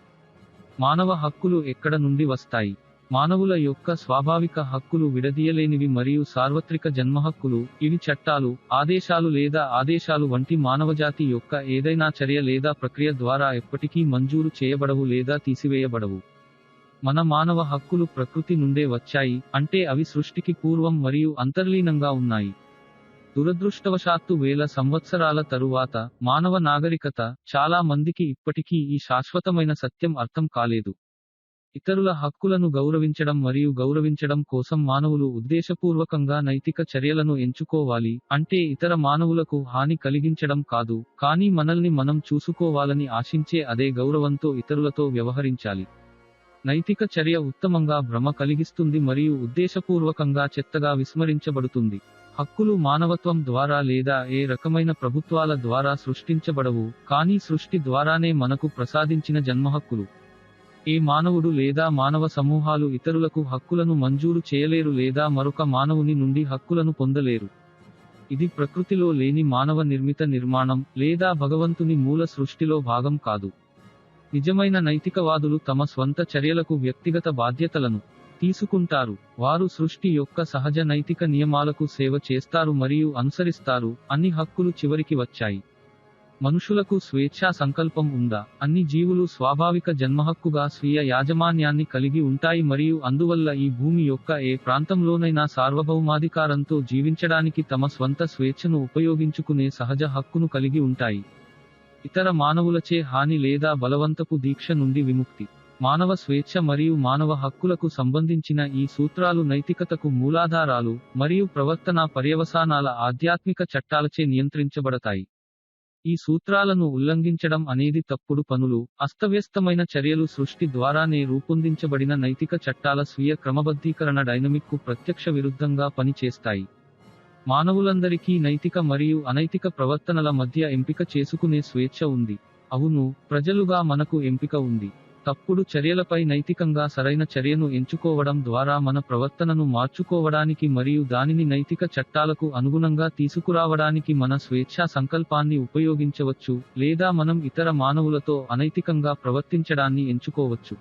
మానవ హక్కులు ఎక్కడ నుండి వస్తాయి? మానవుల యొక్క స్వాభావిక హక్కులు విడదీయలేనివి మరియు సార్వత్రిక జన్మహక్కులు. ఇవి చట్టాలు, ఆదేశాలు లేదా ఆదేశాలు వంటి మానవజాతి యొక్క ఏదైనా చర్య లేదా ప్రక్రియ ద్వారా ఎప్పటికీ మంజూరు చేయబడవు లేదా తీసివేయబడవు. మన మానవ హక్కులు ప్రకృతి నుండే వచ్చాయి, అంటే అవి సృష్టికి పూర్వం మరియు అంతర్లీనంగా ఉన్నాయి. దురదృష్టవశాత్తు వేల సంవత్సరాల తరువాత, మానవ నాగరికత, చాలా మందికి ఇప్పటికీ ఈ శాశ్వతమైన సత్యం అర్థం కాలేదు. ఇతరుల హక్కులను గౌరవించడం మరియు గౌరవించడం కోసం మానవులు ఉద్దేశపూర్వకంగా నైతిక చర్యలను ఎంచుకోవాలి, అంటే ఇతర మానవులకు హాని కలిగించడం కాదు, కానీ మనల్ని మనం చూసుకోవాలని ఆశించే అదే గౌరవంతో ఇతరులతో వ్యవహరించాలి. నైతిక చర్య ఉత్తమంగా భ్రమ కలిగిస్తుంది మరియు ఉద్దేశపూర్వకంగా చెత్తగా విస్మరించబడుతుంది. హక్కులు మానవత్వం ద్వారా లేదా ఏ రకమైన ప్రభుత్వాల ద్వారా సృష్టించబడవు, కానీ సృష్టి ద్వారానే మనకు ప్రసాదించిన జన్మహక్కులు. ఏ మానవుడు లేదా మానవ సమూహాలు ఇతరులకు హక్కులను మంజూరు చేయలేరు లేదా మరొక మానవుని నుండి హక్కులను పొందలేరు. ఇది ప్రకృతిలో లేని మానవ నిర్మిత నిర్మాణం, లేదా భగవంతుని మూల సృష్టిలో భాగం కాదు. నిజమైన నైతికవాదులు తమ స్వంత చర్యలకు వ్యక్తిగత బాధ్యతలను తీసుకుంటారు. వారు సృష్టి యొక్క సహజ నైతిక నియమాలకు సేవ చేస్తారు మరియు అనుసరిస్తారు. అన్ని హక్కులు చివరికి వచ్చాయి. మనుషులకు స్వేచ్ఛా సంకల్పం ఉందా? అన్ని జీవులు స్వాభావిక జన్మహక్కుగా స్వీయ యాజమాన్యాన్ని కలిగి ఉంటాయి మరియు అందువల్ల ఈ భూమి యొక్క ఏ ప్రాంతంలోనైనా సార్వభౌమాధికారంతో జీవించడానికి తమ స్వంత స్వేచ్ఛను ఉపయోగించుకునే సహజ హక్కును కలిగి ఉంటాయి. ఇతర మానవులచే హాని లేదా బలవంతపు దీక్ష నుండి విముక్తి. మానవ స్వేచ్ఛ మరియు మానవ హక్కులకు సంబంధించిన ఈ సూత్రాలు నైతికతకు మూలాధారాలు, మరియు ప్రవర్తనా పర్యవసానాల ఆధ్యాత్మిక చట్టాలచే నియంత్రించబడతాయి. ఈ సూత్రాలను ఉల్లంఘించడం అనేది తప్పుడు పనులు, అస్తవ్యస్తమైన చర్యలు సృష్టి ద్వారానే రూపొందించబడిన నైతిక చట్టాల స్వీయ క్రమబద్ధీకరణ డైనమిక్కు ప్రత్యక్ష విరుద్ధంగా పని చేస్తాయి. మానవులందరికీ నైతిక మరియు అనైతిక ప్రవర్తనల మధ్య ఎంపిక చేసుకునే స్వేచ్ఛ ఉంది. అవును, ప్రజలుగా మనకు ఎంపిక ఉంది. తప్పుడు చర్యలపై నైతికంగా సరైన చర్యను ఎంచుకోవడం ద్వారా మన ప్రవర్తనను మార్చుకోవడానికి మరియు దానిని నైతిక చట్టాలకు అనుగుణంగా తీసుకురావడానికి మన స్వేచ్ఛా సంకల్పాన్ని ఉపయోగించవచ్చు, లేదా మనం ఇతర మానవులతో అనైతికంగా ప్రవర్తించడాన్ని ఎంచుకోవచ్చు.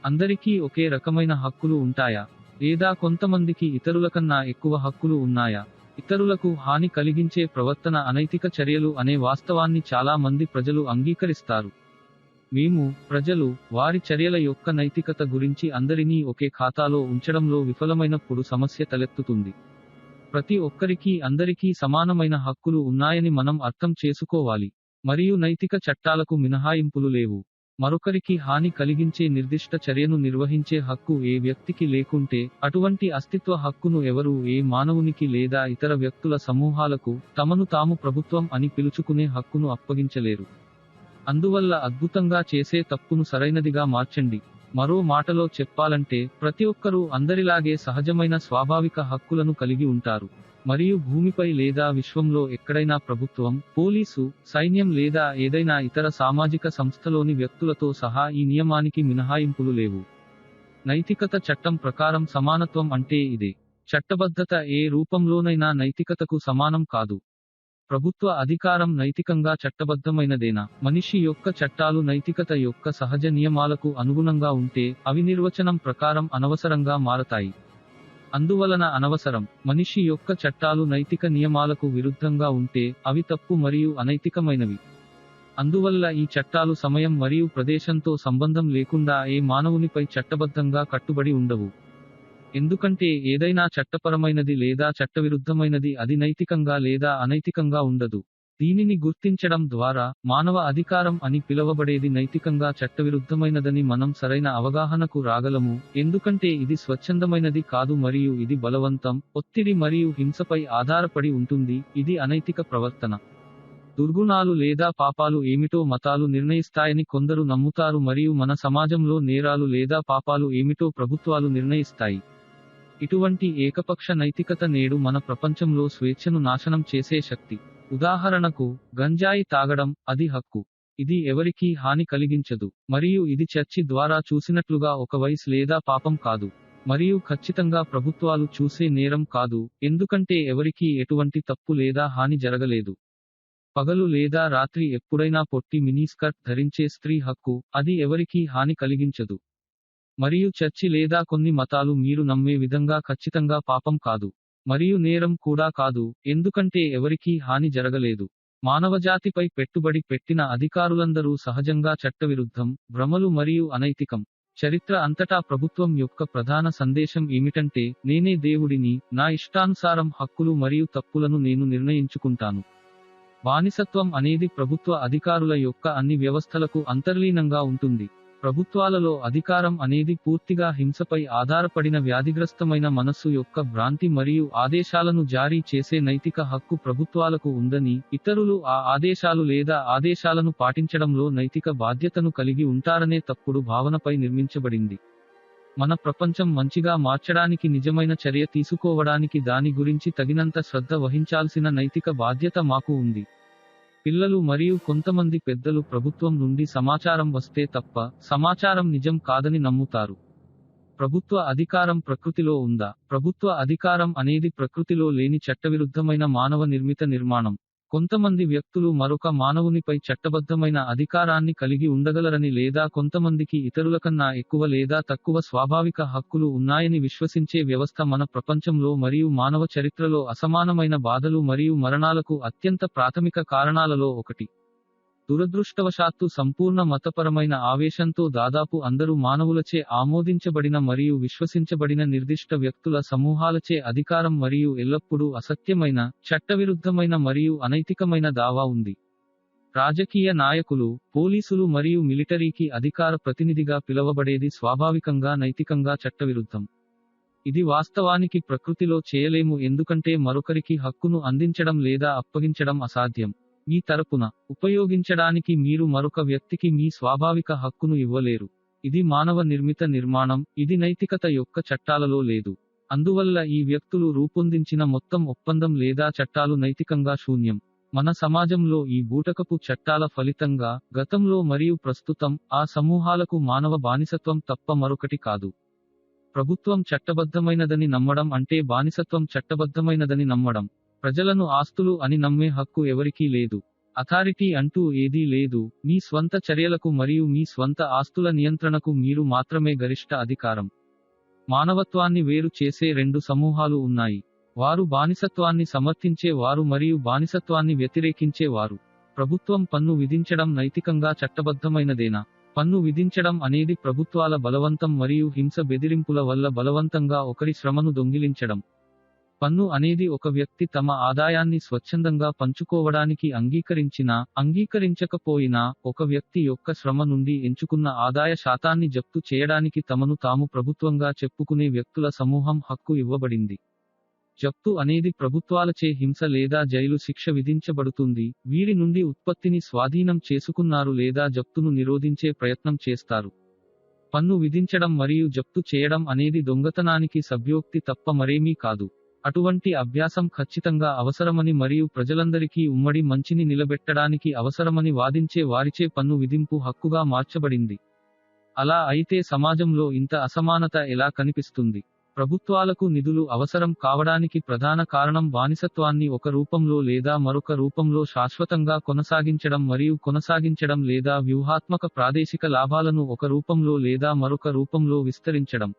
అందరికీ ఒకే రకమైన హక్కులు ఉంటాయా? లేదా కొంతమందికి ఇతరులకన్నా ఎక్కువ హక్కులు ఉన్నాయా? ఇతరులకు హాని కలిగించే ప్రవర్తన అనైతిక చర్యలు అనే వాస్తవాన్ని చాలా మంది ప్రజలు అంగీకరిస్తారు. మేము, ప్రజలు, వారి చర్యల యొక్క నైతికత గురించి అందరినీ ఒకే ఖాతాలో ఉంచడంలో విఫలమైనప్పుడు సమస్య తలెత్తుతుంది. ప్రతి ఒక్కరికీ అందరికీ సమానమైన హక్కులు ఉన్నాయని మనం అర్థం చేసుకోవాలి. మరియు నైతిక చట్టాలకు మినహాయింపులు లేవు. మరొకరికి హాని కలిగించే నిర్దిష్ట చర్యను నిర్వహించే హక్కు ఏ వ్యక్తికి లేకుంటే, అటువంటి అస్తిత్వ హక్కును ఎవరూ ఏ మానవునికి లేదా ఇతర వ్యక్తుల సమూహాలకు తమను తాము ప్రభుత్వం అని పిలుచుకునే హక్కును అప్పగించలేరు. అందువల్ల అద్భుతంగా చేసే తప్పును సరైనదిగా మార్చండి. మరో మాటలో చెప్పాలంటే ప్రతి ఒక్కరూ అందరిలాగే సహజమైన స్వాభావిక హక్కులను కలిగి ఉంటారు. మరియు భూమిపై లేదా విశ్వంలో ఎక్కడైనా ప్రభుత్వం, పోలీసు, సైన్యం లేదా ఏదైనా ఇతర సామాజిక సంస్థలోని వ్యక్తులతో సహా ఈ నియమానికి మినహాయింపులు లేవు. నైతికత చట్టం ప్రకారం సమానత్వం అంటే ఇదే. చట్టబద్ధత ఏ రూపంలోనైనా నైతికతకు సమానం కాదు. ప్రభుత్వ అధికారం నైతికంగా చట్టబద్ధమైనదేనా? మనిషి యొక్క చట్టాలు నైతికత యొక్క సహజ నియమాలకు అనుగుణంగా ఉంటే అవి నిర్వచనం ప్రకారం అనవసరంగా మారతాయి. అందువలన అనవసరం. మనిషి యొక్క చట్టాలు నైతిక నియమాలకు విరుద్ధంగా ఉంటే అవి తప్పు మరియు అనైతికమైనవి. అందువల్ల ఈ చట్టాలు సమయం మరియు ప్రదేశంతో సంబంధం లేకుండా ఏ మానవునిపై చట్టబద్ధంగా కట్టుబడి ఉండవు. ఎందుకంటే ఏదైనా చట్టపరమైనది లేదా చట్టవిరుద్ధమైనది అది నైతికంగా లేదా అనైతికంగా ఉండదు. దీనిని గుర్తించడం ద్వారా మానవ అధికారం అని పిలవబడేది నైతికంగా చట్టవిరుద్ధమైనదని మనం సరైన అవగాహనకు రాగలము, ఎందుకంటే ఇది స్వచ్ఛందమైనది కాదు మరియు ఇది బలవంతం, ఒత్తిడి మరియు హింసపై ఆధారపడి ఉంటుంది. ఇది అనైతిక ప్రవర్తన. దుర్గుణాలు లేదా పాపాలు ఏమిటో మతాలు నిర్ణయిస్తాయని కొందరు నమ్ముతారు మరియు మన సమాజంలో నేరాలు లేదా పాపాలు ఏమిటో ప్రభుత్వాలు నిర్ణయిస్తాయి. ఇటువంటి ఏకపక్ష నైతికత నేడు మన ప్రపంచంలో స్వేచ్ఛను నాశనం చేసే శక్తి. ఉదాహరణకు, గంజాయి తాగడం, అది హక్కు. ఇది ఎవరికీ హాని కలిగించదు. మరియు ఇది చర్చి ద్వారా చూసినట్లుగా ఒక వైస్ లేదా పాపం కాదు. మరియు ఖచ్చితంగా ప్రభుత్వాలు చూసే నేరం కాదు, ఎందుకంటే ఎవరికీ ఎటువంటి తప్పు లేదా హాని జరగలేదు. పగలు లేదా రాత్రి ఎప్పుడైనా పొట్టి మినీస్కర్ట్ ధరించే స్త్రీ హక్కు, అది ఎవరికీ హాని కలిగించదు. మరియు చర్చి లేదా కొన్ని మతాలు మీరు నమ్మే విధంగా ఖచ్చితంగా పాపం కాదు. మరియు నేరం కూడా కాదు, ఎందుకంటే ఎవరికీ హాని జరగలేదు. మానవజాతిపై పెట్టుబడి పెట్టిన అధికారులందరూ సహజంగా చట్టవిరుద్ధం, భ్రమలు మరియు అనైతికం. చరిత్ర అంతటా ప్రభుత్వం యొక్క ప్రధాన సందేశం ఏమిటంటే, నేనే దేవుడిని, నా ఇష్టానుసారం హక్కులు మరియు తప్పులను నేను నిర్ణయించుకుంటాను. బానిసత్వం అనేది ప్రభుత్వ అధికారుల యొక్క అన్ని వ్యవస్థలకు అంతర్లీనంగా ఉంటుంది. ప్రభుత్వాలలో అధికారం అనేది పూర్తిగా హింసపై ఆధారపడిన వ్యాధిగ్రస్తమైన మనస్సు యొక్క భ్రాంతి మరియు ఆదేశాలను జారీ చేసే నైతిక హక్కు ప్రభుత్వాలకు ఉందని, ఇతరులు ఆ ఆదేశాలు లేదా ఆదేశాలను పాటించడంలో నైతిక బాధ్యతను కలిగి ఉంటారనే తప్పుడు భావనపై నిర్మించబడింది. మన ప్రపంచం మంచిగా మార్చడానికి నిజమైన చర్య తీసుకోవడానికి దాని గురించి తగినంత శ్రద్ధ వహించాల్సిన నైతిక బాధ్యత మాకు ఉంది. పిల్లలు మరియు కొంతమంది పెద్దలు ప్రభుత్వం నుండి సమాచారం వస్తే తప్ప సమాచారం నిజం కాదని నమ్ముతారు. ప్రభుత్వ అధికారం ప్రకృతిలో ఉందా? ప్రభుత్వ అధికారం అనేది ప్రకృతిలో లేని చట్టవిరుద్ధమైన మానవ నిర్మిత నిర్మాణం. కొంతమంది వ్యక్తులు మరొక మానవునిపై చట్టబద్ధమైన అధికారాన్ని కలిగి ఉండగలరని లేదా కొంతమందికి ఇతరులకన్నా ఎక్కువ లేదా తక్కువ స్వాభావిక హక్కులు ఉన్నాయని విశ్వసించే వ్యవస్థ మన ప్రపంచంలో మరియు మానవ చరిత్రలో అసమానమైన బాధలు మరియు మరణాలకు అత్యంత ప్రాథమిక కారణాలలో ఒకటి. దురదృష్టవశాత్తు సంపూర్ణ మతపరమైన ఆవేశంతో దాదాపు అందరూ మానవులచే ఆమోదించబడిన మరియు విశ్వసించబడిన నిర్దిష్ట వ్యక్తుల సమూహాలచే అధికారం మరియు ఎల్లప్పుడూ అసత్యమైన, చట్టవిరుద్ధమైన మరియు అనైతికమైన దావా ఉంది. రాజకీయ నాయకులు, పోలీసులు మరియు మిలిటరీకి అధికార ప్రతినిధిగా పిలవబడేది స్వాభావికంగా నైతికంగా చట్టవిరుద్ధం. ఇది వాస్తవానికి ప్రకృతిలో చేయలేము ఎందుకంటే మరొకరికి హక్కును అందించడం లేదా అప్పగించడం అసాధ్యం. మీ తరపున ఉపయోగించడానికి మీరు మరొక వ్యక్తికి మీ స్వాభావిక హక్కును ఇవ్వలేరు. ఇది మానవ నిర్మిత నిర్మాణం, ఇది నైతికత యొక్క చట్టాలలో లేదు. అందువల్ల ఈ వ్యక్తులు రూపొందించిన మొత్తం ఒప్పందం లేదా చట్టాలు నైతికంగా శూన్యం. మన సమాజంలో ఈ బూటకపు చట్టాల ఫలితంగా, గతంలో మరియు ప్రస్తుతం, ఆ సమూహాలకు మానవ బానిసత్వం తప్ప మరొకటి కాదు. ప్రభుత్వం చట్టబద్ధమైనదని నమ్మడం అంటే బానిసత్వం చట్టబద్ధమైనదని నమ్మడం. ప్రజలను ఆస్తులు అని నమ్మే హక్కు ఎవరికీ లేదు. అథారిటీ అంటూ ఏదీ లేదు. మీ స్వంత చర్యలకు మరియు మీ స్వంత ఆస్తుల నియంత్రణకు మీరు మాత్రమే గరిష్ట అధికారం. మానవత్వాన్ని వేరు చేసే రెండు సమూహాలు ఉన్నాయి. వారు బానిసత్వాన్ని సమర్థించే వారు మరియు బానిసత్వాన్ని వ్యతిరేకించే వారు. ప్రభుత్వం పన్ను విధించడం నైతికంగా చట్టబద్ధమైనదేనా? పన్ను విధించడం అనేది ప్రభుత్వాల బలవంతం మరియు హింస బెదిరింపుల వల్ల బలవంతంగా ఒకరి శ్రమను దొంగిలించడం. పన్ను అనేది ఒక వ్యక్తి తమ ఆదాయాన్ని స్వచ్ఛందంగా పంచుకోవడానికి అంగీకరించినా, అంగీకరించకపోయినా, ఒక వ్యక్తి యొక్క శ్రమ నుండి ఎంచుకున్న ఆదాయ శాతాన్ని జప్తు చేయడానికి తమను తాము ప్రభుత్వంగా చెప్పుకునే వ్యక్తుల సమూహం హక్కు ఇవ్వబడింది. జప్తు అనేది ప్రభుత్వాలచే హింస లేదా జైలు శిక్ష విధించబడుతుంది. వీరి నుండి ఉత్పత్తిని స్వాధీనం చేసుకున్నారు లేదా జప్తును నిరోధించే ప్రయత్నం చేస్తారు. పన్ను విధించడం మరియు జప్తు చేయడం అనేది దొంగతనానికి సభ్యోక్తి తప్ప మరేమీ కాదు. అటువంటి అభ్యాసం ఖచ్చితంగా అవసరమని మరియు ప్రజలందరికీ ఉమ్మడి మంచిని నిలబెట్టడానికి అవసరమని వాదించే వారిచే పన్ను విధింపు హక్కుగా మార్చబడింది. అలా అయితే సమాజంలో ఇంత అసమానత ఎలా కనిపిస్తుంది? ప్రభుత్వాలకు నిధులు అవసరం కావడానికి ప్రధాన కారణం బానిసత్వాన్ని ఒక రూపంలో లేదా మరొక రూపంలో శాశ్వతంగా కొనసాగించడం లేదా వ్యూహాత్మక ప్రాదేశిక లాభాలను ఒక రూపంలో లేదా మరొక రూపంలో విస్తరించడం.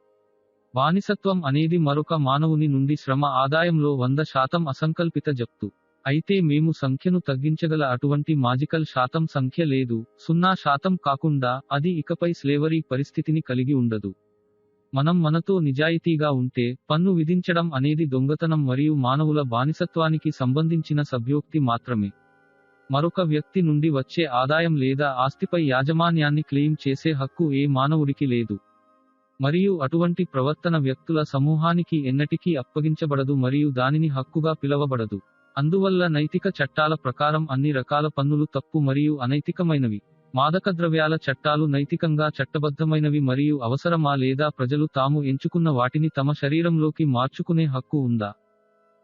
బానిసత్వం అనేది మరొక మానవుని నుండి శ్రమ ఆదాయంలో 100% అసంకల్పిత జప్తు. అయితే మేము సంఖ్యను తగ్గించగల అటువంటి మాజికల్ శాతం సంఖ్య లేదు. 0% కాకుండా అది ఇకపై స్లేవరీ పరిస్థితిని కలిగి ఉండదు. మనం మనతో నిజాయితీగా ఉంటే పన్ను విధించడం అనేది దొంగతనం మరియు మానవుల బానిసత్వానికి సంబంధించిన సభ్యోక్తి మాత్రమే. మరొక వ్యక్తి నుండి వచ్చే ఆదాయం లేదా ఆస్తిపై యాజమాన్యాన్ని క్లెయిమ్ చేసే హక్కు ఏ మానవుడికి లేదు. మరియు అటువంటి ప్రవర్తన వ్యక్తుల సమూహానికి ఎన్నటికీ అప్పగించబడదు మరియు దానిని హక్కుగా పిలవబడదు. అందువల్ల నైతిక చట్టాల ప్రకారం అన్ని రకాల పన్నులు తప్పు మరియు అనైతికమైనవి. మాదకద్రవ్యాల చట్టాలు నైతికంగా చట్టబద్ధమైనవి మరియు అవసరమా లేదా ప్రజలు తాము ఎంచుకున్న వాటిని తమ శరీరంలోకి మార్చుకునే హక్కు ఉందా?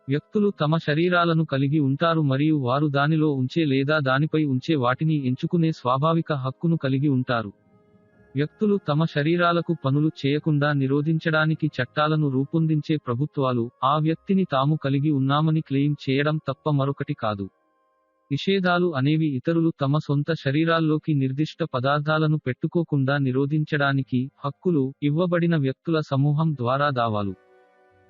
వ్యక్తులు తమ శరీరాలను కలిగి ఉంటారు మరియు వారు దానిలో ఉంచే లేదా దానిపై ఉంచే వాటిని ఎంచుకునే స్వాభావిక హక్కును కలిగి ఉంటారు. వ్యక్తులు తమ శరీరాలకు పనులు చేయకుండా నిరోధించడానికి చట్టాలను రూపొందించే ప్రభుత్వాలు ఆ వ్యక్తిని తాము కలిగి ఉన్నామని క్లెయిమ్ చేయడం తప్ప మరొకటి కాదు. నిషేధాలు అనేవి ఇతరులు తమ సొంత శరీరాల్లోకి నిర్దిష్ట పదార్థాలను పెట్టుకోకుండా నిరోధించడానికి హక్కులు ఇవ్వబడిన వ్యక్తుల సమూహం ద్వారా దావాలు.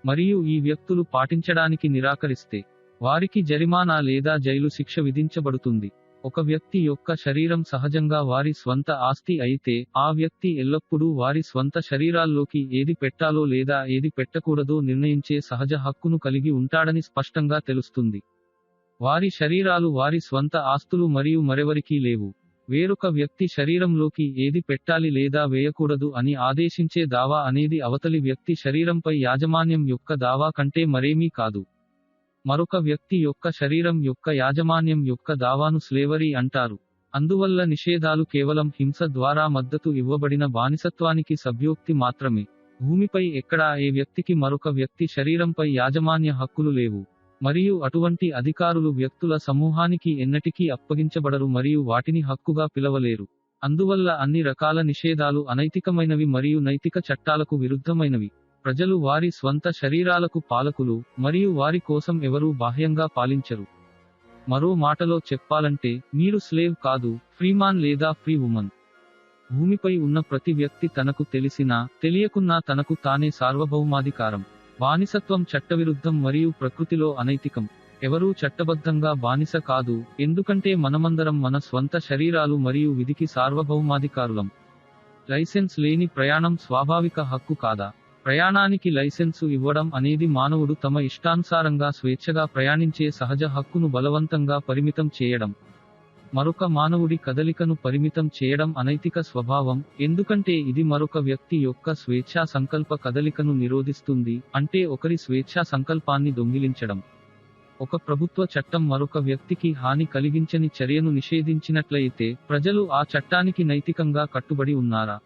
మరియు ఈ వ్యక్తులు పాటించడానికి నిరాకరిస్తే వారికి జరిమానా లేదా జైలు శిక్ష విధించబడుతుంది. ఒక వ్యక్తి యొక్క శరీరం సహజంగా వారి స్వంత ఆస్తి అయితే ఆ వ్యక్తి ఎల్లప్పుడూ వారి స్వంత శరీరాల్లోకి ఏది పెట్టాలో లేదా ఏది పెట్టకూడదో నిర్ణయించే సహజ హక్కును కలిగి ఉంటాడని స్పష్టంగా తెలుస్తుంది. వారి శరీరాలు వారి స్వంత ఆస్తులు మరియు మరెవరికీ లేవు. వేరొక వ్యక్తి శరీరంలోకి ఏది పెట్టాలి లేదా వేయకూడదు అని ఆదేశించే దావా అనేది అవతలి వ్యక్తి శరీరంపై యాజమాన్యం యొక్క దావా కంటే మరేమీ కాదు. మరొక వ్యక్తి యొక్క శరీరం యొక్క యాజమాన్యం యొక్క దావాను స్లేవరీ అంటారు. అందువల్ల నిషేధాలు కేవలం హింస ద్వారా మద్దతు ఇవ్వబడిన బానిసత్వానికి సభ్యోక్తి మాత్రమే. భూమిపై ఎక్కడా ఏ వ్యక్తికి మరొక వ్యక్తి శరీరంపై యాజమాన్య హక్కులు లేవు. మరియు అటువంటి అధికారులు వ్యక్తుల సమూహానికి ఎన్నటికీ అప్పగించబడరు మరియు వాటిని హక్కుగా పిలవలేరు. అందువల్ల అన్ని రకాల నిషేధాలు అనైతికమైనవి మరియు నైతిక చట్టాలకు విరుద్ధమైనవి. ప్రజలు వారి స్వంత శరీరాలకు పాలకులు మరియు వారి కోసం ఎవరూ బాహ్యంగా పాలించరు. మరో మాటలో చెప్పాలంటే మీరు స్లేవ్ కాదు, ఫ్రీమాన్ లేదా ఫ్రీ వుమన్. భూమిపై ఉన్న ప్రతి వ్యక్తి తనకు తెలిసినా తెలియకున్నా తనకు తానే సార్వభౌమాధికారం. బానిసత్వం చట్టవిరుద్ధం మరియు ప్రకృతిలో అనైతికం. ఎవరూ చట్టబద్ధంగా బానిస కాదు, ఎందుకంటే మనమందరం మన స్వంత శరీరాలు మరియు విధికి సార్వభౌమాధికారులం. లైసెన్స్ లేని ప్రయాణం స్వాభావిక హక్కు కాదా? ప్రయాణానికి లైసెన్సు ఇవ్వడం అనేది మానవుడు తమ ఇష్టానుసారంగా స్వేచ్ఛగా ప్రయాణించే సహజ హక్కును బలవంతంగా పరిమితం చేయడం. మరొక మానవుడి కదలికను పరిమితం చేయడం అనైతిక స్వభావం, ఎందుకంటే ఇది మరొక వ్యక్తి యొక్క స్వేచ్ఛా సంకల్ప కదలికను నిరోధిస్తుంది, అంటే ఒకరి స్వేచ్ఛా సంకల్పాన్ని దొంగిలించడం. ఒక ప్రభుత్వ చట్టం మరొక వ్యక్తికి హాని కలిగించని చర్యను నిషేధించినట్లయితే ప్రజలు ఆ చట్టానికి నైతికంగా కట్టుబడి ఉన్నారా?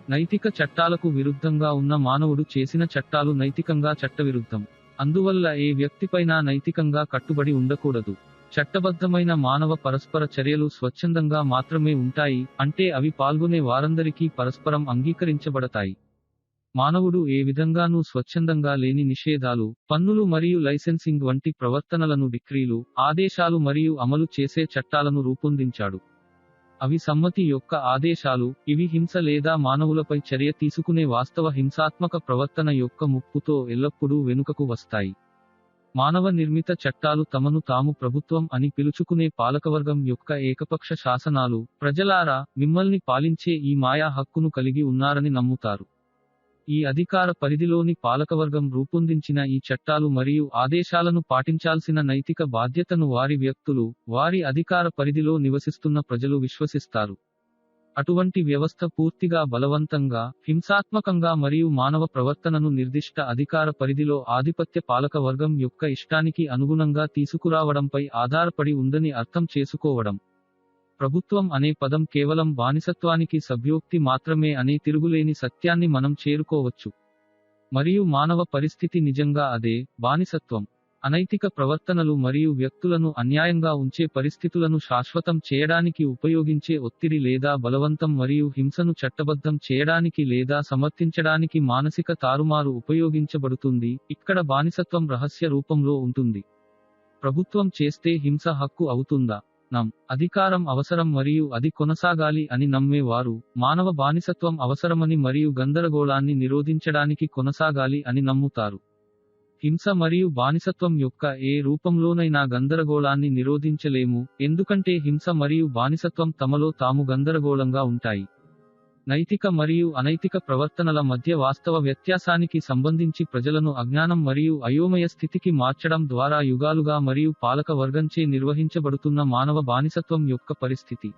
నైతిక చట్టాలకు విరుద్ధంగా ఉన్న మానవుడు చేసిన చట్టాలు నైతికంగా చట్టవిరుద్ధం. అందువల్ల ఏ వ్యక్తిపైనా నైతికంగా కట్టుబడి ఉండకూడదు. చట్టబద్ధమైన మానవ పరస్పర చర్యలు స్వచ్ఛందంగా మాత్రమే ఉంటాయి, అంటే అవి పాల్గొనే వారందరికీ పరస్పరం అంగీకరించబడతాయి. మానవుడు ఏ విధంగానూ స్వచ్ఛందంగా లేని నిషేధాలు, పన్నులు మరియు లైసెన్సింగ్ వంటి ప్రవర్తనలను డిక్రీలు, ఆదేశాలు మరియు అమలు చేసే చట్టాలను రూపొందించాడు. అవి సమ్మతి యొక్క ఆదేశాలు, ఇవి హింస లేదా మానవులపై చర్య తీసుకునే వాస్తవ హింసాత్మక ప్రవర్తన యొక్క ముప్పుతో ఎల్లప్పుడూ వెనుకకు వస్తాయి. మానవ నిర్మిత చట్టాలు తమను తాము ప్రభుత్వం అని పిలుచుకునే పాలకవర్గం యొక్క ఏకపక్ష శాసనాలు, ప్రజలారా మిమ్మల్ని పాలించే ఈ మాయా హక్కును కలిగి ఉన్నారని నమ్ముతారు. ఈ అధికార పరిధిలోని పాలకవర్గం రూపొందించిన ఈ చట్టాలు మరియు ఆదేశాలను పాటించాల్సిన నైతిక బాధ్యతను వారి వ్యక్తులు, వారి అధికార పరిధిలో నివసిస్తున్న ప్రజలు విశ్వసిస్తారు. అటువంటి వ్యవస్థ పూర్తిగా బలవంతంగా, హింసాత్మకంగా మరియు మానవ ప్రవర్తనను నిర్దిష్ట అధికార పరిధిలో ఆధిపత్య పాలక వర్గం యొక్క ఇష్టానికి అనుగుణంగా తీసుకురావడంపై ఆధారపడి ఉందని అర్థం చేసుకోవడం. ప్రభుత్వం అనే పదం కేవలం బానిసత్వానికి సభ్యోక్తి మాత్రమే అనే తిరుగులేని సత్యాన్ని మనం చేరుకోవచ్చు. మరియు మానవ పరిస్థితి నిజంగా అదే, బానిసత్వం. అనైతిక ప్రవర్తనలు మరియు వ్యక్తులను అన్యాయంగా ఉంచే పరిస్థితులను శాశ్వతం చేయడానికి ఉపయోగించే ఒత్తిడి లేదా బలవంతం మరియు హింసను చట్టబద్ధం చేయడానికి లేదా సమర్థించడానికి మానసిక తారుమారు ఉపయోగించబడుతుంది. ఇక్కడ బానిసత్వం రహస్య రూపంలో ఉంటుంది. ప్రభుత్వం చేస్తే హింస హక్కు అవుతుందా? అధికారం అవసరం మరియు అది కొనసాగాలి అని నమ్మే వారు, మానవ బానిసత్వం అవసరమని మరియు గందరగోళాన్ని నిరోధించడానికి కొనసాగాలి అని నమ్ముతారు. హింస మరియు బానిసత్వం యొక్క ఏ రూపంలోనైనా గందరగోళాన్ని నిరోధించలేము, ఎందుకంటే హింస మరియు బానిసత్వం తమలో తాము గందరగోళంగా ఉంటాయి. నైతిక మరియు అనైతిక ప్రవర్తనల మధ్య వాస్తవ వ్యత్యాసానికి సంబంధించి ప్రజలను అజ్ఞానం మరియు అయోమయ స్థితికి మార్చడం ద్వారా యుగాలుగా మరియు పాలక వర్గంచే నిర్వహించబడుతున్న మానవ బానిసత్వం యొక్క పరిస్థితి.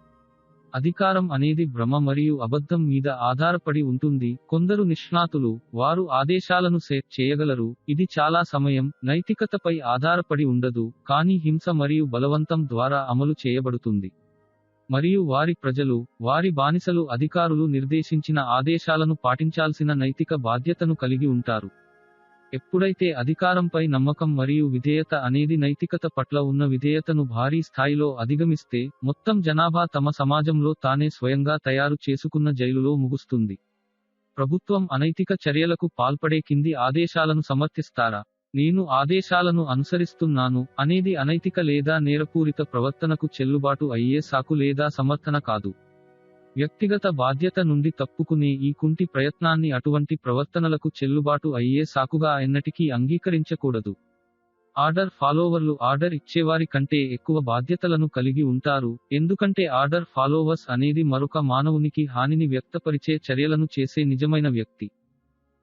అధికారం అనేది భ్రమ మరియు అబద్ధం మీద ఆధారపడి ఉంటుంది. కొందరు నిష్ణాతులు, వారు ఆదేశాలను సెట్ చేయగలరు, ఇది చాలా సమయం, నైతికతపై ఆధారపడి ఉండదు, కానీ హింస మరియు బలవంతం ద్వారా అమలు చేయబడుతుంది. మరియు వారి ప్రజలు, వారి బానిసలు అధికారులు నిర్దేశించిన ఆదేశాలను పాటించాల్సిన నైతిక బాధ్యతను కలిగి ఉంటారు. ఎప్పుడైతే అధికారంపై నమ్మకం మరియు విధేయత అనేది నైతికత పట్ల ఉన్న విధేయతను భారీ స్థాయిలో అధిగమిస్తే, మొత్తం జనాభా తమ సమాజంలో తానే స్వయంగా తయారు చేసుకున్న జైలులో ముగుస్తుంది. ప్రభుత్వం అనైతిక చర్యలకు పాల్పడే కింది ఆదేశాలను సమర్థిస్తారా? నేను ఆదేశాలను అనుసరిస్తున్నాను అనేది అనైతిక లేదా నేరపూరిత ప్రవర్తనకు చెల్లుబాటు అయ్యే సాకు లేదా సమర్థన కాదు. వ్యక్తిగత బాధ్యత నుండి తప్పుకునే ఈ కుంటి ప్రయత్నాన్ని అటువంటి ప్రవర్తనలకు చెల్లుబాటు అయ్యే సాకుగా ఎన్నటికీ అంగీకరించకూడదు. ఆర్డర్ ఫాలోవర్లు ఆర్డర్ ఇచ్చేవారి కంటే ఎక్కువ బాధ్యతలను కలిగి ఉంటారు, ఎందుకంటే ఆర్డర్ ఫాలోవర్స్ అనేది మరొక మానవునికి హానిని వ్యక్తపరిచే చర్యలను చేసే నిజమైన వ్యక్తి.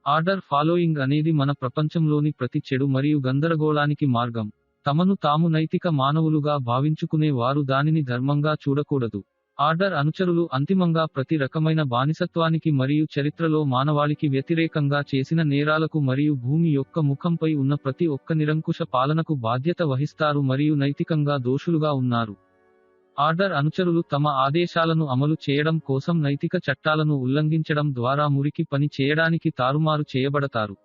ఆర్డర్ ఫాలోయింగ్ అనేది మన ప్రపంచంలోని ప్రతి చెడు మరియు గందరగోళానికి మార్గం. తమను తాము నైతిక మానవులుగా భావించుకునే వారు దానిని ధర్మంగా చూడకూడదు. ఆర్డర్ అనుచరులు అంతిమంగా ప్రతి రకమైన బానిసత్వానికి మరియు చరిత్రలో మానవాళికి వ్యతిరేకంగా చేసిన నేరాలకు మరియు భూమి యొక్క ముఖంపై ఉన్న ప్రతి ఒక్క నిరంకుశ పాలనకు బాధ్యత వహిస్తారు మరియు నైతికంగా దోషులుగా ఉన్నారు. ఆర్డర్ అనుచరులు తమ ఆదేశాలను అమలు చేయడం కోసం నైతిక చట్టాలను ఉల్లంఘించడం ద్వారా మురికి పని చేయడానికి తారుమారు చేయబడతారు.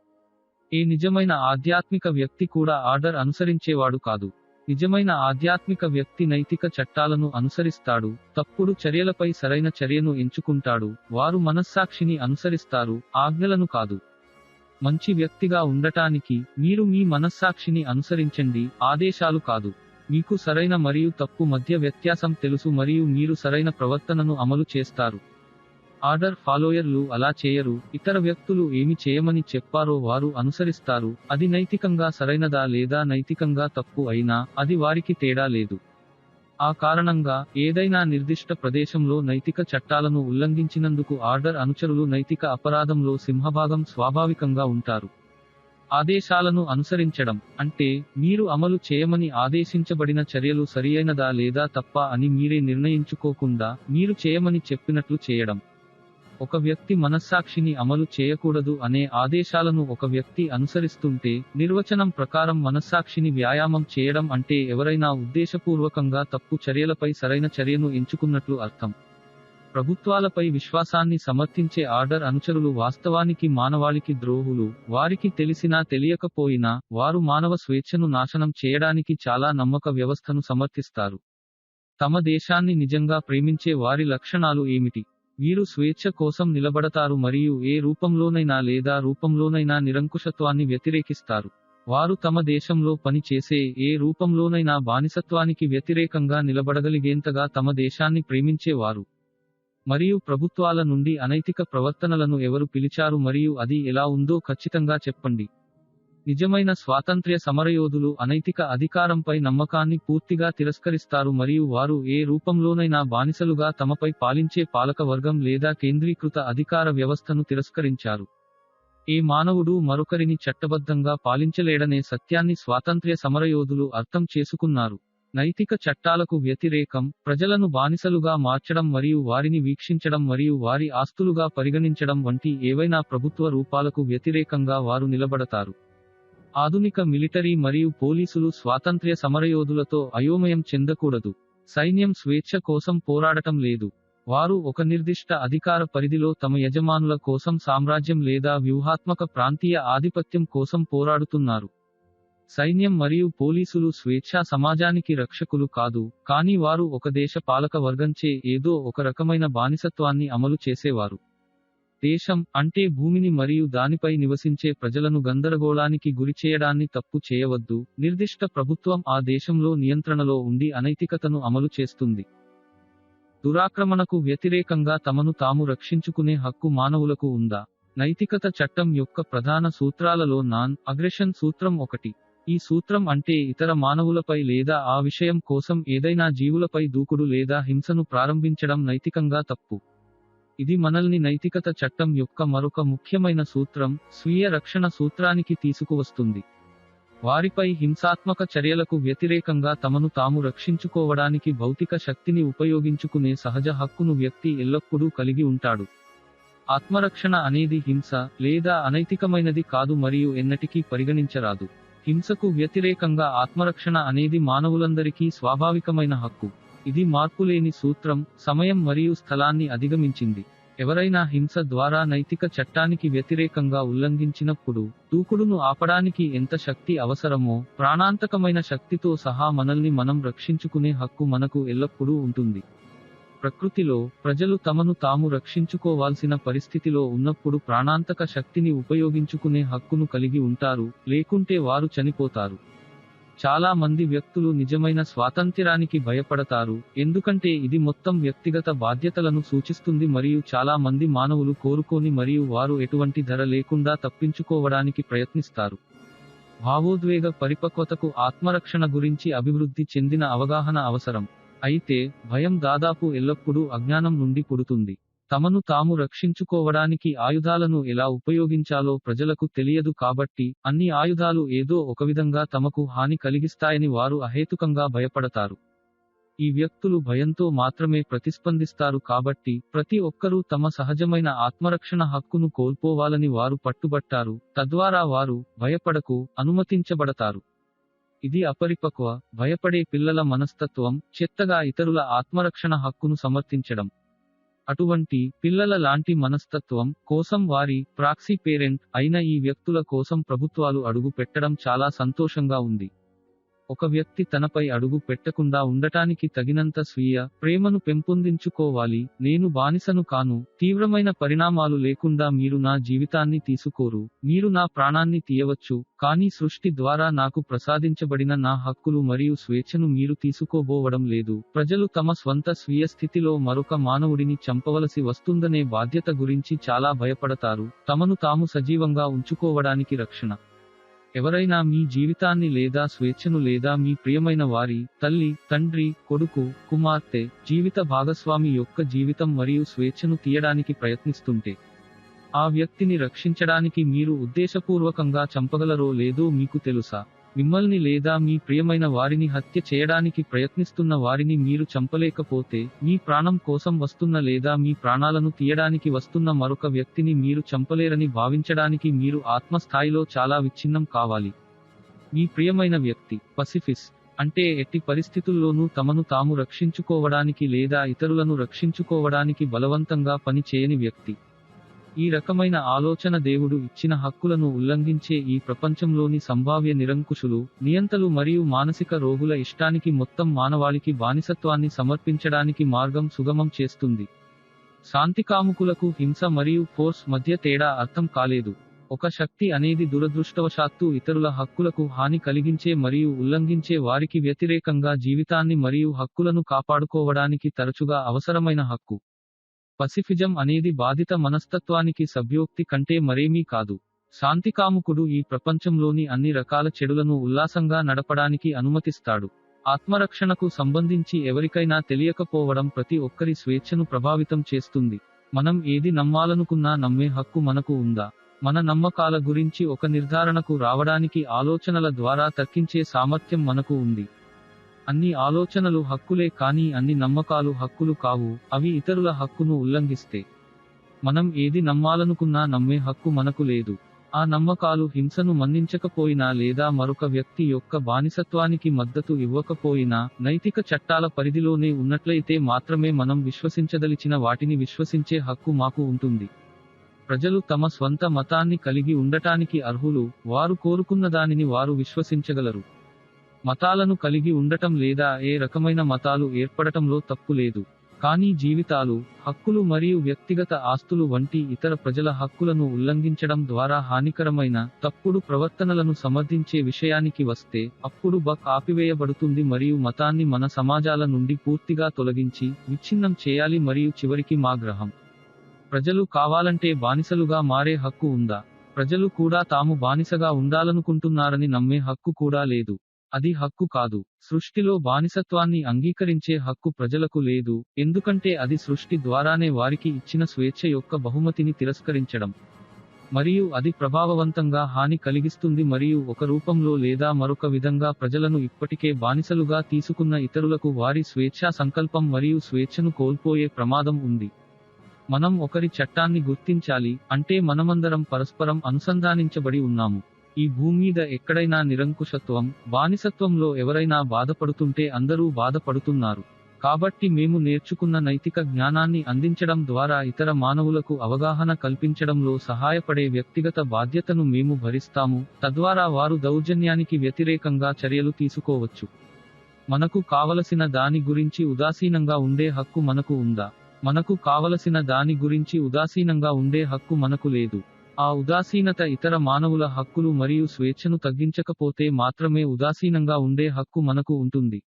ఏ నిజమైన ఆధ్యాత్మిక వ్యక్తి కూడా ఆర్డర్ అనుసరించేవాడు కాదు. నిజమైన ఆధ్యాత్మిక వ్యక్తి నైతిక చట్టాలను అనుసరిస్తాడు, తప్పుడు చర్యలపై సరైన చర్యను ఎంచుకుంటాడు, వారు మనస్సాక్షిని అనుసరిస్తారు, ఆజ్ఞలను కాదు. మంచి వ్యక్తిగా ఉండటానికి, మీరు మీ మనస్సాక్షిని అనుసరించండి, ఆదేశాలు కాదు. మీకు సరైన మరియు తప్పు మధ్య వ్యత్యాసం తెలుసు మరియు మీరు సరైన ప్రవర్తనను అమలు చేస్తారు. ఆర్డర్ ఫాలోయర్లు అలా చేయరు, ఇతర వ్యక్తులు ఏమి చేయమని చెప్పారో వారు అనుసరిస్తారు, అది నైతికంగా సరైనదా లేదా నైతికంగా తప్పు అయినా, అది వారికి తేడా లేదు. ఆ కారణంగా, ఏదైనా నిర్దిష్ట ప్రదేశంలో నైతిక చట్టాలను ఉల్లంఘించినందుకు ఆర్డర్ అనుచరులు నైతిక అపరాధంలో సింహభాగం స్వాభావికంగా ఉంటారు. ఆదేశాలను అనుసరించడం అంటే, మీరు అమలు చేయమని ఆదేశించబడిన చర్యలు సరియైనదా లేదా తప్పా అని మీరే నిర్ణయించుకోకుండా, మీరు చేయమని చెప్పినట్లు చేయడం. ఒక వ్యక్తి మనస్సాక్షిని అమలు చేయకూడదు అనే ఆదేశాలను ఒక వ్యక్తి అనుసరిస్తుంటే, నిర్వచనం ప్రకారం మనస్సాక్షిని వ్యాయామం చేయడం అంటే ఎవరైనా ఉద్దేశపూర్వకంగా తప్పు చర్యలపై సరైన చర్యను ఎంచుకున్నట్లు అర్థం. ప్రభుత్వాలపై విశ్వాసాన్ని సమర్థించే ఆర్డర్ అనుచరులు వాస్తవానికి మానవాళికి ద్రోహులు. వారికి తెలిసినా తెలియకపోయినా, వారు మానవ స్వేచ్ఛను నాశనం చేయడానికి చాలా నమ్మక వ్యవస్థను సమర్థిస్తారు. తమ దేశాన్ని నిజంగా ప్రేమించే వారి లక్షణాలు ఏమిటి? వీరు స్వేచ్ఛ కోసం నిలబడతారు మరియు ఏ రూపంలోనైనా లేదా రూపంలోనైనా నిరంకుశత్వాన్ని వ్యతిరేకిస్తారు. వారు తమ దేశంలో పని చేసే ఏ రూపంలోనైనా బానిసత్వానికి వ్యతిరేకంగా నిలబడగలిగేంతగా తమ దేశాన్ని ప్రేమించేవారు. మరియు ప్రభుత్వాల నుండి అనైతిక ప్రవర్తనలను ఎవరు పిలిచారు మరియు అది ఎలా ఉందో ఖచ్చితంగా చెప్పండి. నిజమైన స్వాతంత్ర్య సమరయోధులు అనైతిక అధికారంపై నమ్మకాన్ని పూర్తిగా తిరస్కరిస్తారు మరియు వారు ఏ రూపంలోనైనా బానిసలుగా తమపై పాలించే పాలక వర్గం లేదా కేంద్రీకృత అధికార వ్యవస్థను తిరస్కరించారు. ఏ మానవుడు మరొకరిని చట్టబద్ధంగా పాలించలేడనే సత్యాన్ని స్వాతంత్ర్య సమరయోధులు అర్థం చేసుకున్నారు. నైతిక చట్టాలకు వ్యతిరేకం, ప్రజలను బానిసలుగా మార్చడం మరియు వారిని వీక్షించడం మరియు వారి ఆస్తులుగా పరిగణించడం వంటి ఏవైనా ప్రభుత్వ రూపాలకు వ్యతిరేకంగా వారు నిలబడతారు. ఆధునిక మిలిటరీ మరియు పోలీసులు స్వాతంత్ర్య సమరయోధులతో అయోమయం చెందకూడదు. సైన్యం స్వేచ్ఛ కోసం పోరాడటం లేదు. వారు ఒక నిర్దిష్ట అధికార పరిధిలో తమ యజమానుల కోసం సామ్రాజ్యం లేదా వ్యూహాత్మక ప్రాంతీయ ఆధిపత్యం కోసం పోరాడుతున్నారు. సైన్యం మరియు పోలీసులు స్వేచ్ఛా సమాజానికి రక్షకులు కాదు, కానీ వారు ఒక దేశ పాలక వర్గంచే ఏదో ఒక రకమైన బానిసత్వాన్ని అమలు చేసేవారు. దేశం అంటే భూమిని మరియు దానిపై నివసించే ప్రజలను గందరగోళానికి గురిచేయడాన్ని తప్పు చేయవద్దు. నిర్దిష్ట ప్రభుత్వం ఆ దేశంలో నియంత్రణలో ఉండి అనైతికతను అమలు చేస్తుంది. దురాక్రమణకు వ్యతిరేకంగా తమను తాము రక్షించుకునే హక్కు మానవులకు ఉందా? నైతికత చట్టం యొక్క ప్రధాన సూత్రాలలో నాన్ అగ్రెషన్ సూత్రం ఒకటి. ఈ సూత్రం అంటే ఇతర మానవులపై లేదా ఆ విషయం కోసం ఏదైనా జీవులపై దూకుడు లేదా హింసను ప్రారంభించడం నైతికంగా తప్పు. ఇది మనల్ని నైతికత చట్టం యొక్క మరొక ముఖ్యమైన సూత్రం, స్వీయ రక్షణ సూత్రానికి తీసుకువస్తుంది. వారిపై హింసాత్మక చర్యలకు వ్యతిరేకంగా తమను తాము రక్షించుకోవడానికి భౌతిక శక్తిని ఉపయోగించుకునే సహజ హక్కును వ్యక్తి ఎల్లప్పుడూ కలిగి ఉంటాడు. ఆత్మరక్షణ అనేది హింస లేదా అనైతికమైనది కాదు మరియు ఎన్నటికీ పరిగణించరాదు. హింసకు వ్యతిరేకంగా ఆత్మరక్షణ అనేది మానవులందరికీ స్వాభావికమైన హక్కు. ఇది మార్పులేని సూత్రం, సమయం మరియు స్థలాన్ని అధిగమించింది. ఎవరైనా హింస ద్వారా నైతిక చట్టానికి వ్యతిరేకంగా ఉల్లంఘించినప్పుడు, దూకుడును ఆపడానికి ఎంత శక్తి అవసరమో, ప్రాణాంతకమైన శక్తితో సహా మనల్ని మనం రక్షించుకునే హక్కు మనకు ఎల్లప్పుడూ ఉంటుంది. ప్రకృతిలో, ప్రజలు తమను తాము రక్షించుకోవాల్సిన పరిస్థితిలో ఉన్నప్పుడు ప్రాణాంతక శక్తిని ఉపయోగించుకునే హక్కును కలిగి ఉంటారు, లేకుంటే వారు చనిపోతారు. చాలా మంది వ్యక్తులు నిజమైన స్వాతంత్ర్యానికి భయపడతారు, ఎందుకంటే ఇది మొత్తం వ్యక్తిగత బాధ్యతలను సూచిస్తుంది మరియు చాలా మంది మానవులు కోరుకోని మరియు వారు ఎటువంటి ధర లేకుండా తప్పించుకోవడానికి ప్రయత్నిస్తారు. భావోద్వేగ పరిపక్వతకు ఆత్మరక్షణ గురించి అభివృద్ధి చెందిన అవగాహన అవసరం. అయితే, భయం దాదాపు ఎల్లప్పుడూ అజ్ఞానం నుండి పుడుతుంది. తమను తాము రక్షించుకోవడానికి ఆయుధాలను ఎలా ఉపయోగించాలో ప్రజలకు తెలియదు కాబట్టి, అన్ని ఆయుధాలు ఏదో ఒకవిధంగా తమకు హాని కలిగిస్తాయని వారు అహేతుకంగా భయపడతారు. ఈ వ్యక్తులు భయంతో మాత్రమే ప్రతిస్పందిస్తారు కాబట్టి, ప్రతి ఒక్కరూ తమ సహజమైన ఆత్మరక్షణ హక్కును కోల్పోవాలని వారు పట్టుబట్టారు, తద్వారా వారు భయపడకు అనుమతించబడతారు. ఇది అపరిపక్వ, భయపడే పిల్లల మనస్తత్వం, చెత్తగా ఇతరుల ఆత్మరక్షణ హక్కును సమర్థించడం. అటువంటి పిల్లల లాంటి మనస్తత్వం కోసం వారి ప్రాక్సీ పేరెంట్ అయిన ఈ వ్యక్తుల కోసం ప్రభుత్వాలు అడుగు పెట్టడం చాలా సంతోషంగా ఉంది. ఒక వ్యక్తి తనపై అడుగు పెట్టకుండా ఉండటానికి తగినంత స్వీయ ప్రేమను పెంపొందించుకోవాలి. నేను బానిసను కాను, తీవ్రమైన పరిణామాలు లేకుండా మీరు నా జీవితాన్ని తీసుకోరు, మీరు నా ప్రాణాన్ని తీయవచ్చు, కానీ సృష్టి ద్వారా నాకు ప్రసాదించబడిన నా హక్కులు మరియు స్వేచ్ఛను మీరు తీసుకోబోవడం లేదు. ప్రజలు తమ స్వంత స్వీయ స్థితిలో మరొక మానవుడిని చంపవలసి వస్తుందనే బాధ్యత గురించి చాలా భయపడతారు, తమను తాము సజీవంగా ఉంచుకోవడానికి రక్షణ. ఎవరైనా మీ జీవితాన్ని లేదా స్వేచ్ఛను లేదా మీ ప్రియమైన వారి, తల్లి, తండ్రి, కొడుకు, కుమార్తె, జీవిత భాగస్వామి యొక్క జీవితం మరియు స్వేచ్ఛను తీయడానికి ప్రయత్నిస్తుంటే, ఆ వ్యక్తిని రక్షించడానికి మీరు ఉద్దేశపూర్వకంగా చంపగలరో లేదో మీకు తెలుసా? మిమ్మల్ని లేదా మీ ప్రియమైన వారిని హత్య చేయడానికి ప్రయత్నిస్తున్న వారిని మీరు చంపలేకపోతే, మీ ప్రాణం కోసం వస్తున్న లేదా మీ ప్రాణాలను తీయడానికి వస్తున్న మరొక వ్యక్తిని మీరు చంపలేరని భావించడానికి మీరు ఆత్మస్థాయిలో చాలా విచ్ఛిన్నం కావాలి. మీ ప్రియమైన వ్యక్తి పసిఫిస్ట్ అంటే ఎట్టి పరిస్థితుల్లోనూ తమను తాము రక్షించుకోవడానికి లేదా ఇతరులను రక్షించుకోవడానికి బలవంతంగా పని చేయని వ్యక్తి. ఈ రకమైన ఆలోచన దేవుడు ఇచ్చిన హక్కులను ఉల్లంఘించే ఈ ప్రపంచంలోని సంభావ్య నిరంకుశులు, నియంతలు మరియు మానసిక రోగుల ఇష్టానికి మొత్తం మానవాళికి బానిసత్వాన్ని సమర్పించడానికి మార్గం సుగమం చేస్తుంది. శాంతికాముకులకు హింస మరియు ఫోర్స్ మధ్య తేడా అర్థం కాలేదు. ఒక శక్తి అనేది దురదృష్టవశాత్తు ఇతరుల హక్కులకు హాని కలిగించే మరియు ఉల్లంఘించే వారికి వ్యతిరేకంగా జీవితాన్ని మరియు హక్కులను కాపాడుకోవడానికి తరచుగా అవసరమైన హక్కు. పసిఫిజం అనేది బాధిత మనస్తత్వానికి సభ్యోక్తి కంటే మరేమీ కాదు. శాంతికాముకుడు ఈ ప్రపంచంలోని అన్ని రకాల చెడులను ఉల్లాసంగా నడపడానికి అనుమతిస్తాడు. ఆత్మరక్షణకు సంబంధించి ఎవరికైనా తెలియకపోవడం ప్రతి ఒక్కరి స్వేచ్ఛను ప్రభావితం చేస్తుంది. మనం ఏది నమ్మాలనుకున్నా నమ్మే హక్కు మనకు ఉందా? మన నమ్మకాల గురించి ఒక నిర్ధారణకు రావడానికి ఆలోచనల ద్వారా తర్కించే సామర్థ్యం మనకు ఉంది. అన్ని ఆలోచనలు హక్కులే కానీ అన్ని నమ్మకాలు హక్కులు కావు, అవి ఇతరుల హక్కును ఉల్లంఘిస్తే. మనం ఏది నమ్మాలనుకున్నా నమ్మే హక్కు మనకు లేదు. ఆ నమ్మకాలు హింసను మన్నించకపోయినా లేదా మరొక వ్యక్తి యొక్క బానిసత్వానికి మద్దతు ఇవ్వకపోయినా, నైతిక చట్టాల పరిధిలోనే ఉన్నట్లయితే మాత్రమే మనం విశ్వసించదలిచిన వాటిని విశ్వసించే హక్కు మాకు ఉంటుంది. ప్రజలు తమ స్వంత మతాన్ని కలిగి ఉండటానికి అర్హులు, వారు కోరుకున్నదానిని వారు విశ్వసించగలరు. మతాలను కలిగి ఉండటం లేదా ఏ రకమైన మతాలు ఏర్పడటంలో తప్పు లేదు. కానీ జీవితాలు, హక్కులు మరియు వ్యక్తిగత ఆస్తులు వంటి ఇతర ప్రజల హక్కులను ఉల్లంఘించడం ద్వారా హానికరమైన, తప్పుడు ప్రవర్తనలను సమర్థించే విషయానికి వస్తే, అప్పుడు బక్ ఆపివేయబడుతుంది మరియు మతాన్ని మన సమాజాల నుండి పూర్తిగా తొలగించి, విచ్ఛిన్నం చేయాలి మరియు చివరికి మా గ్రహం. ప్రజలు కావాలంటే బానిసలుగా మారే హక్కు ఉందా? ప్రజలు కూడా తాము బానిసగా ఉండాలనుకుంటున్నారని నమ్మే హక్కు కూడా లేదు. అది హక్కు కాదు. సృష్టిలో బానిసత్వాన్ని అంగీకరించే హక్కు ప్రజలకు లేదు, ఎందుకంటే అది సృష్టి ద్వారానే వారికి ఇచ్చిన స్వేచ్ఛ యొక్క బహుమతిని తిరస్కరించడం. మరియు అది ప్రభావవంతంగా హాని కలిగిస్తుంది మరియు ఒక రూపంలో లేదా మరొక విధంగా ప్రజలను ఇప్పటికే బానిసలుగా తీసుకున్న ఇతరులకు వారి స్వేచ్ఛా సంకల్పం మరియు స్వేచ్ఛను కోల్పోయే ప్రమాదం ఉంది. మనం ఒకరి చట్టాన్ని గుర్తించాలి, అంటే మనమందరం పరస్పరం అనుసంధానించబడి ఉన్నాము. ఈ భూమ్మీద ఎక్కడైనా నిరంకుశత్వం, బానిసత్వంలో ఎవరైనా బాధపడుతుంటే అందరూ బాధపడుతున్నారు. కాబట్టి మేము నేర్చుకున్న నైతిక జ్ఞానాన్ని అందించడం ద్వారా ఇతర మానవులకు అవగాహన కల్పించడంలో సహాయపడే వ్యక్తిగత బాధ్యతను మేము భరిస్తాము, తద్వారా వారు దౌర్జన్యానికి వ్యతిరేకంగా చర్యలు తీసుకోవచ్చు. మనకు కావలసిన దాని గురించి ఉదాసీనంగా ఉండే హక్కు మనకు ఉందా? మనకు కావలసిన దాని గురించి ఉదాసీనంగా ఉండే హక్కు మనకు లేదు. ఆ ఉదాసీనత ఇతర మానవుల హక్కులు మరియు స్వేచ్ఛను తగ్గించకపోతే మాత్రమే ఉదాసీనంగా ఉండే హక్కు మనకు ఉంటుంది.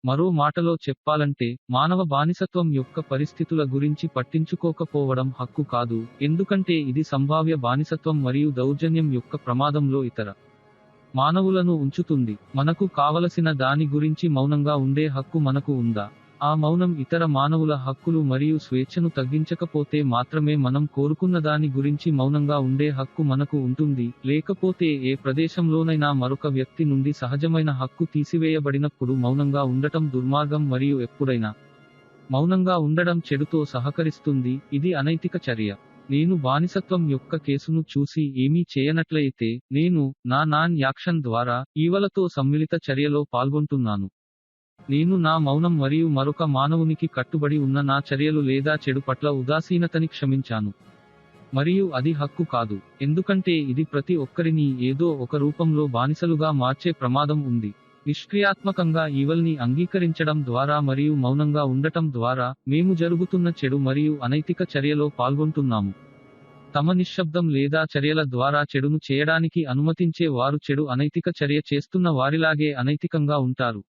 మరో మాటలో చెప్పాలంటే, మానవ బానిసత్వం యొక్క పరిస్థితుల గురించి పట్టించుకోకపోవడం హక్కు కాదు, ఎందుకంటే ఇది సంభావ్య బానిసత్వం మరియు దౌర్జన్యం యొక్క ప్రమాదంలో ఇతర మానవులను ఉంచుతుంది. మనకు కావలసిన దాని గురించి మౌనంగా ఉండే హక్కు మనకు ఉందా? ఆ మౌనం ఇతర మానవుల హక్కులు మరియు స్వేచ్ఛను తగ్గించకపోతే మాత్రమే మనం కోరుకున్న దాని గురించి మౌనంగా ఉండే హక్కు మనకు ఉంటుంది, లేకపోతే ఏ ప్రదేశంలోనైనా మరొక వ్యక్తి నుండి సహజమైన హక్కు తీసివేయబడినప్పుడు మౌనంగా ఉండటం దుర్మార్గం మరియు ఎప్పుడైనా మౌనంగా ఉండడం చెడుతో సహకరిస్తుంది, ఇది అనైతిక చర్య. నేను బానిసత్వం యొక్క కేసును చూసి ఏమీ చేయనట్లయితే, నేను నా నాన్ యాక్షన్ ద్వారా ఈవలతో సమ్మిళిత చర్యలో పాల్గొంటున్నాను. నేను నా మౌనం మరియు మరొక మానవునికి కట్టుబడి ఉన్న నా చర్యలు లేదా చెడు పట్ల ఉదాసీనతని క్షమించాను. మరియు అది హక్కు కాదు, ఎందుకంటే ఇది ప్రతి ఒక్కరినీ ఏదో ఒక రూపంలో బానిసలుగా మార్చే ప్రమాదం ఉంది. నిష్క్రియాత్మకంగా ఈవల్ని అంగీకరించడం ద్వారా మరియు మౌనంగా ఉండటం ద్వారా, మేము జరుగుతున్న చెడు మరియు అనైతిక చర్యలో పాల్గొంటున్నాము. తమ నిశ్శబ్దం లేదా చర్యల ద్వారా చెడును చేయడానికి అనుమతించే వారు చెడు అనైతిక చర్య చేస్తున్న వారిలాగే అనైతికంగా ఉంటారు.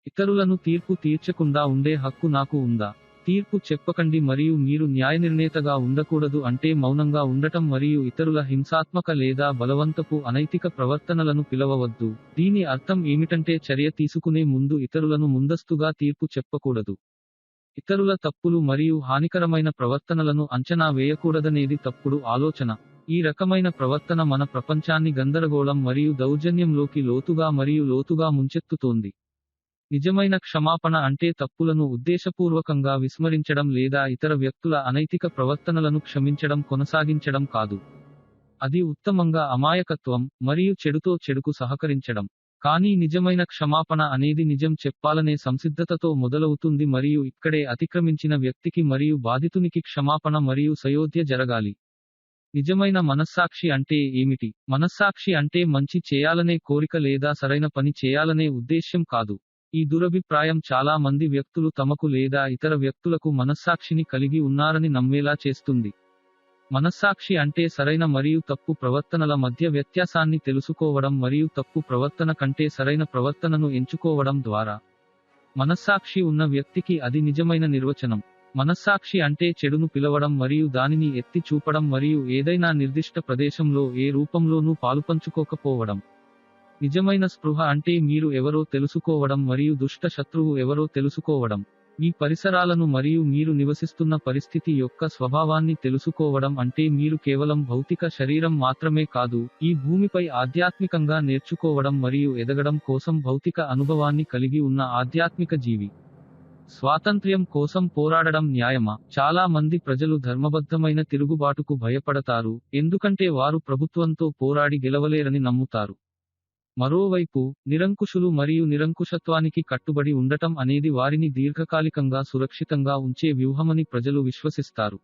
ఇతరులను తీర్పు తీర్చకుండా ఉండే హక్కు నాకు ఉందా? తీర్పు చెప్పకండి మరియు మీరు న్యాయనిర్ణేతగా ఉండకూడదు అంటే మౌనంగా ఉండటం మరియు ఇతరుల హింసాత్మక లేదా బలవంతపు అనైతిక ప్రవర్తనలను పిలవవద్దు. దీని అర్థం ఏమిటంటే చర్య తీసుకునే ముందు ఇతరులను ముందస్తుగా తీర్పు చెప్పకూడదు. ఇతరుల తప్పులు మరియు హానికరమైన ప్రవర్తనలను అంచనా వేయకూడదనేది తప్పుడు ఆలోచన. ఈ రకమైన ప్రవర్తన మన ప్రపంచాన్ని గందరగోళం మరియు దౌర్జన్యంలోకి లోతుగా మరియు లోతుగా ముంచెత్తుతోంది. నిజమైన క్షమాపణ అంటే తప్పులను ఉద్దేశపూర్వకంగా విస్మరించడం లేదా ఇతర వ్యక్తుల అనైతిక ప్రవర్తనలను క్షమించడం కొనసాగించడం కాదు. అది ఉత్తమంగా అమాయకత్వం మరియు చెడుతో చెడుకు సహకరించడం. కానీ నిజమైన క్షమాపణ అనేది నిజం చెప్పాలనే సంసిద్ధతతో మొదలవుతుంది మరియు ఇక్కడే అతిక్రమించిన వ్యక్తికి మరియు బాధితునికి క్షమాపణ మరియు సయోధ్య జరగాలి. నిజమైన మనస్సాక్షి అంటే ఏమిటి? మనస్సాక్షి అంటే మంచి చేయాలనే కోరిక లేదా సరైన పని చేయాలనే ఉద్దేశ్యం కాదు. ఈ దురభిప్రాయం చాలా మంది వ్యక్తులు తమకు లేదా ఇతర వ్యక్తులకు మనస్సాక్షిని కలిగి ఉన్నారని నమ్మేలా చేస్తుంది. మనస్సాక్షి అంటే సరైన మరియు తప్పు ప్రవర్తనల మధ్య వ్యత్యాసాన్ని తెలుసుకోవడం మరియు తప్పు ప్రవర్తన కంటే సరైన ప్రవర్తనను ఎంచుకోవడం ద్వారా. మనస్సాక్షి ఉన్న వ్యక్తికి అది నిజమైన నిర్వచనం. మనస్సాక్షి అంటే చెడును పిలవడం మరియు దానిని ఎత్తి చూపడం మరియు ఏదైనా నిర్దిష్ట ప్రదేశంలో ఏ రూపంలోనూ పాలుపంచుకోకపోవడం. నిజమైన స్పృహ అంటే మీరు ఎవరో తెలుసుకోవడం మరియు దుష్ట శత్రువు ఎవరో తెలుసుకోవడం. మీ పరిసరాలను మరియు మీరు నివసిస్తున్న పరిస్థితి యొక్క స్వభావాన్ని తెలుసుకోవడం అంటే మీరు కేవలం భౌతిక శరీరం మాత్రమే కాదు, ఈ భూమిపై ఆధ్యాత్మికంగా నేర్చుకోవడం మరియు ఎదగడం కోసం భౌతిక అనుభవాన్ని కలిగి ఉన్న ఆధ్యాత్మిక జీవి. స్వాతంత్ర్యం కోసం పోరాడడం న్యాయమా? చాలా మంది ప్రజలు ధర్మబద్ధమైన తిరుగుబాటుకు భయపడతారు, ఎందుకంటే వారు ప్రభుత్వంతో పోరాడి గెలవలేరని నమ్ముతారు. మరోవైపు, నిరంకుశులు మరియు నిరంకుశత్వానికి కట్టుబడి ఉండటం అనేది వారిని దీర్ఘకాలికంగా సురక్షితంగా ఉంచే వ్యూహమని ప్రజలు విశ్వసిస్తారు.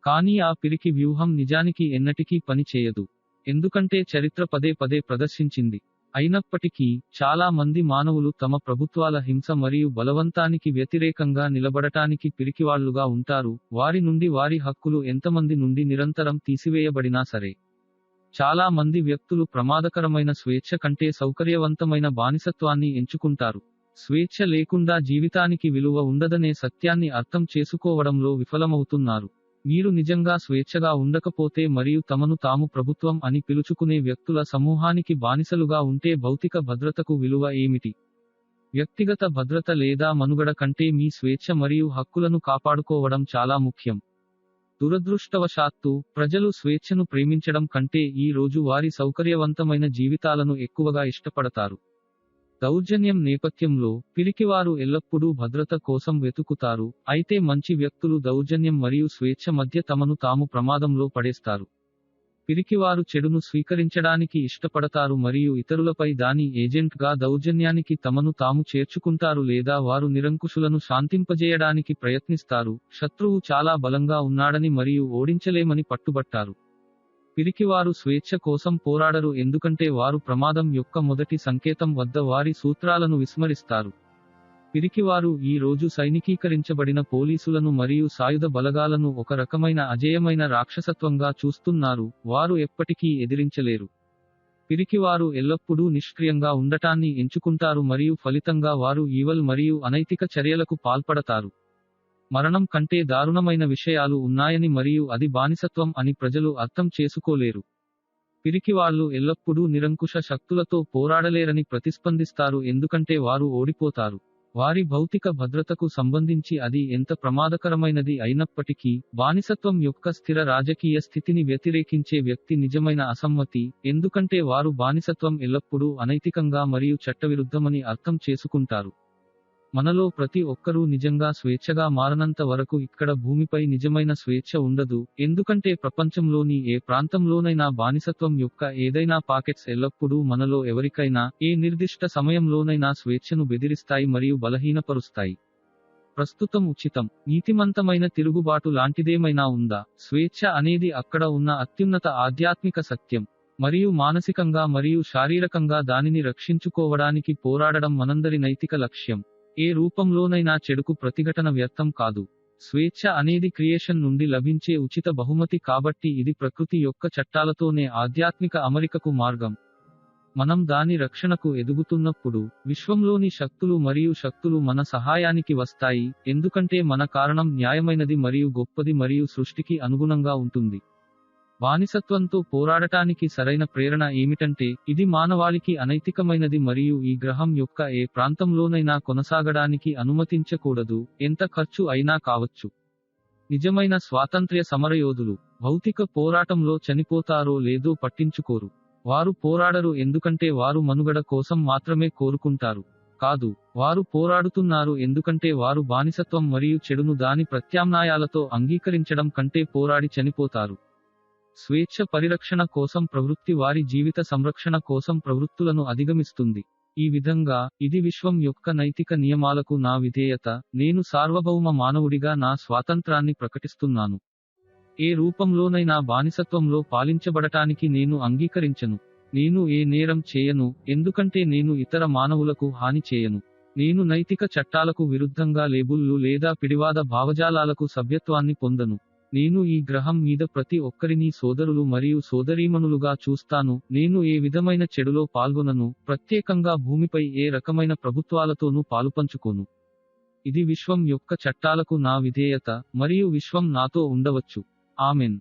కానీ ఆ పిరికి వ్యూహం నిజానికి ఎన్నటికీ పని చేయదు. ఎందుకంటే చరిత్ర పదే పదే ప్రదర్శించింది. అయినప్పటికీ, చాలా మంది మానవులు తమ ప్రభుత్వాల హింస మరియు బలవంతానికి వ్యతిరేకంగా నిలబడటానికి పిరికివాళ్లుగా ఉంటారు, వారి నుండి వారి హక్కులు ఎంతమంది నుండి నిరంతరం తీసివేయబడినా సరే. చాలా మంది వ్యక్తులు ప్రమాదకరమైన స్వేచ్ఛ కంటే సౌకర్యవంతమైన బానిసత్వాన్ని ఎంచుకుంటారు. స్వేచ్ఛ లేకుండా జీవితానికి విలువ ఉండదనే సత్యాన్ని అర్థం చేసుకోవడంలో విఫలమవుతున్నారు. మీరు నిజంగా స్వేచ్ఛగా ఉండకపోతే మరియు తమను తాము ప్రభుత్వం అని పిలుచుకునే వ్యక్తుల సమూహానికి బానిసలుగా ఉంటే భౌతిక భద్రతకు విలువ ఏమిటి? వ్యక్తిగత భద్రత లేదా మనుగడ కంటే మీ స్వేచ్ఛ మరియు హక్కులను కాపాడుకోవడం చాలా ముఖ్యం. దురదృష్టవశాత్తు, ప్రజలు స్వేచ్ఛను ప్రేమించడం కంటే ఈ రోజు వారి సౌకర్యవంతమైన జీవితాలను ఎక్కువగా ఇష్టపడతారు. దౌర్జన్యం నేపథ్యంలో, పిరికివారు ఎల్లప్పుడూ భద్రత కోసం వెతుకుతారు, అయితే మంచి వ్యక్తులు దౌర్జన్యం మరియు స్వేచ్ఛ మధ్య తమను తాము ప్రమాదంలో పడేస్తారు. పిరికివారు చెడును స్వీకరించడానికి ఇష్టపడతారు మరియు ఇతరులపై దాని ఏజెంట్గా దౌర్జన్యానికి తమను తాము చేర్చుకుంటారు లేదా వారు నిరంకుశులను శాంతింపజేయడానికి ప్రయత్నిస్తారు, శత్రువు చాలా బలంగా ఉన్నాడని మరియు ఓడించలేమని పట్టుబట్టారు. పిరికివారు స్వేచ్ఛ కోసం పోరాడరు ఎందుకంటే వారు ప్రమాదం యొక్క మొదటి సంకేతం వద్ద వారి సూత్రాలను విస్మరిస్తారు. పిరికివారు ఈ రోజు సైనికీకరించబడిన పోలీసులను మరియు సాయుధ బలగాలను ఒక రకమైన అజేయమైన రాక్షసత్వంగా చూస్తున్నారు, వారు ఎప్పటికీ ఎదిరించలేరు. పిరికివారు ఎల్లప్పుడూ నిష్క్రియంగా ఉండటాన్ని ఎంచుకుంటారు మరియు ఫలితంగా వారు ఈవల్ మరియు అనైతిక చర్యలకు పాల్పడతారు. మరణం కంటే దారుణమైన విషయాలు ఉన్నాయని మరియు అది బానిసత్వం అని ప్రజలు అర్థం చేసుకోలేరు. పిరికివాళ్లు ఎల్లప్పుడూ నిరంకుశ శక్తులతో పోరాడలేరని ప్రతిస్పందిస్తారు ఎందుకంటే వారు ఓడిపోతారు. వారి భౌతిక భద్రతకు సంబంధించి అది ఎంత ప్రమాదకరమైనది అయినప్పటికీ, బానిసత్వం యొక్క స్థిర రాజకీయ స్థితిని వ్యతిరేకించే వ్యక్తి నిజమైన అసమ్మతి, ఎందుకంటే వారు బానిసత్వం ఎల్లప్పుడూ అనైతికంగా మరియు చట్టవిరుద్ధమని అర్థం చేసుకుంటారు. మనలో ప్రతి ఒక్కరూ నిజంగా స్వేచ్ఛగా మారనంత వరకు ఇక్కడ భూమిపై నిజమైన స్వేచ్ఛ ఉండదు, ఎందుకంటే ప్రపంచంలోని ఏ ప్రాంతంలోనైనా బానిసత్వం యొక్క ఏదైనా పాకెట్స్ ఎల్లప్పుడూ మనలో ఎవరికైనా, ఏ నిర్దిష్ట సమయంలోనైనా స్వేచ్ఛను బెదిరిస్తాయి మరియు బలహీనపరుస్తాయి. ప్రస్తుతం ఉచితం, నీతిమంతమైన తిరుగుబాటు లాంటిదేమైనా ఉందా? స్వేచ్ఛ అనేది అక్కడ ఉన్న అత్యున్నత ఆధ్యాత్మిక సత్యం, మరియు మానసికంగా మరియు శారీరకంగా దానిని రక్షించుకోవడానికి పోరాడడం మనందరి నైతిక లక్ష్యం. ఏ రూపంలోనైనా చెడుకు ప్రతిఘటన వ్యర్థం కాదు. స్వేచ్ఛ అనేది క్రియేషన్ నుండి లభించే ఉచిత బహుమతి కాబట్టి ఇది ప్రకృతి యొక్క చట్టాలతోనే ఆధ్యాత్మిక అమరికకు మార్గం. మనం దాని రక్షణకు ఎదుగుతున్నప్పుడు, విశ్వంలోని శక్తులు మరియు శక్తులు మన సహాయానికి వస్తాయి, ఎందుకంటే మన కారణం న్యాయమైనది మరియు గొప్పది మరియు సృష్టికి అనుగుణంగా ఉంటుంది. బానిసత్వంతో పోరాడటానికి సరైన ప్రేరణ ఏమిటంటే, ఇది మానవాళికి అనైతికమైనది మరియు ఈ గ్రహం యొక్క ఏ ప్రాంతంలోనైనా కొనసాగడానికి అనుమతించకూడదు, ఎంత ఖర్చు అయినా కావచ్చు. నిజమైన స్వాతంత్ర్య సమరయోధులు, భౌతిక పోరాటంలో చనిపోతారో లేదో పట్టించుకోరు. వారు పోరాడరు ఎందుకంటే వారు మనుగడ కోసం మాత్రమే కోరుకుంటారు. కాదు, వారు పోరాడుతున్నారు ఎందుకంటే వారు బానిసత్వం మరియు చెడును దాని ప్రత్యామ్నాయాలతో అంగీకరించడం కంటే పోరాడి చనిపోతారు. స్వేచ్ఛ పరిరక్షణ కోసం ప్రవృత్తి వారి జీవిత సంరక్షణ కోసం ప్రవృత్తులను అధిగమిస్తుంది. ఈ విధంగా, ఇది విశ్వం యొక్క నైతిక నియమాలకు నా విధేయత, నేను సార్వభౌమ మానవుడిగా నా స్వాతంత్రాన్ని ప్రకటిస్తున్నాను. ఏ రూపంలోనైనా బానిసత్వంలో పాలించబడటానికి నేను అంగీకరించను. నేను ఏ నేరం చేయను, ఎందుకంటే నేను ఇతర మానవులకు హాని చేయను. నేను నైతిక చట్టాలకు విరుద్ధంగా లేబుల్లు లేదా పిడివాద భావజాలాలకు సభ్యత్వాన్ని పొందను. నేను ఈ గ్రహం మీద ప్రతి ఒక్కరినీ సోదరులు మరియు సోదరీమణులుగా చూస్తాను. నేను ఏ విధమైన చెడులో పాల్గొనను, ప్రత్యేకంగా భూమిపై ఏ రకమైన ప్రభుత్వాలతోనూ పాలుపంచుకోను. ఇది విశ్వం యొక్క చట్టాలకు నా విధేయత, మరియు విశ్వం నాతో ఉండవచ్చు. ఆమెన్.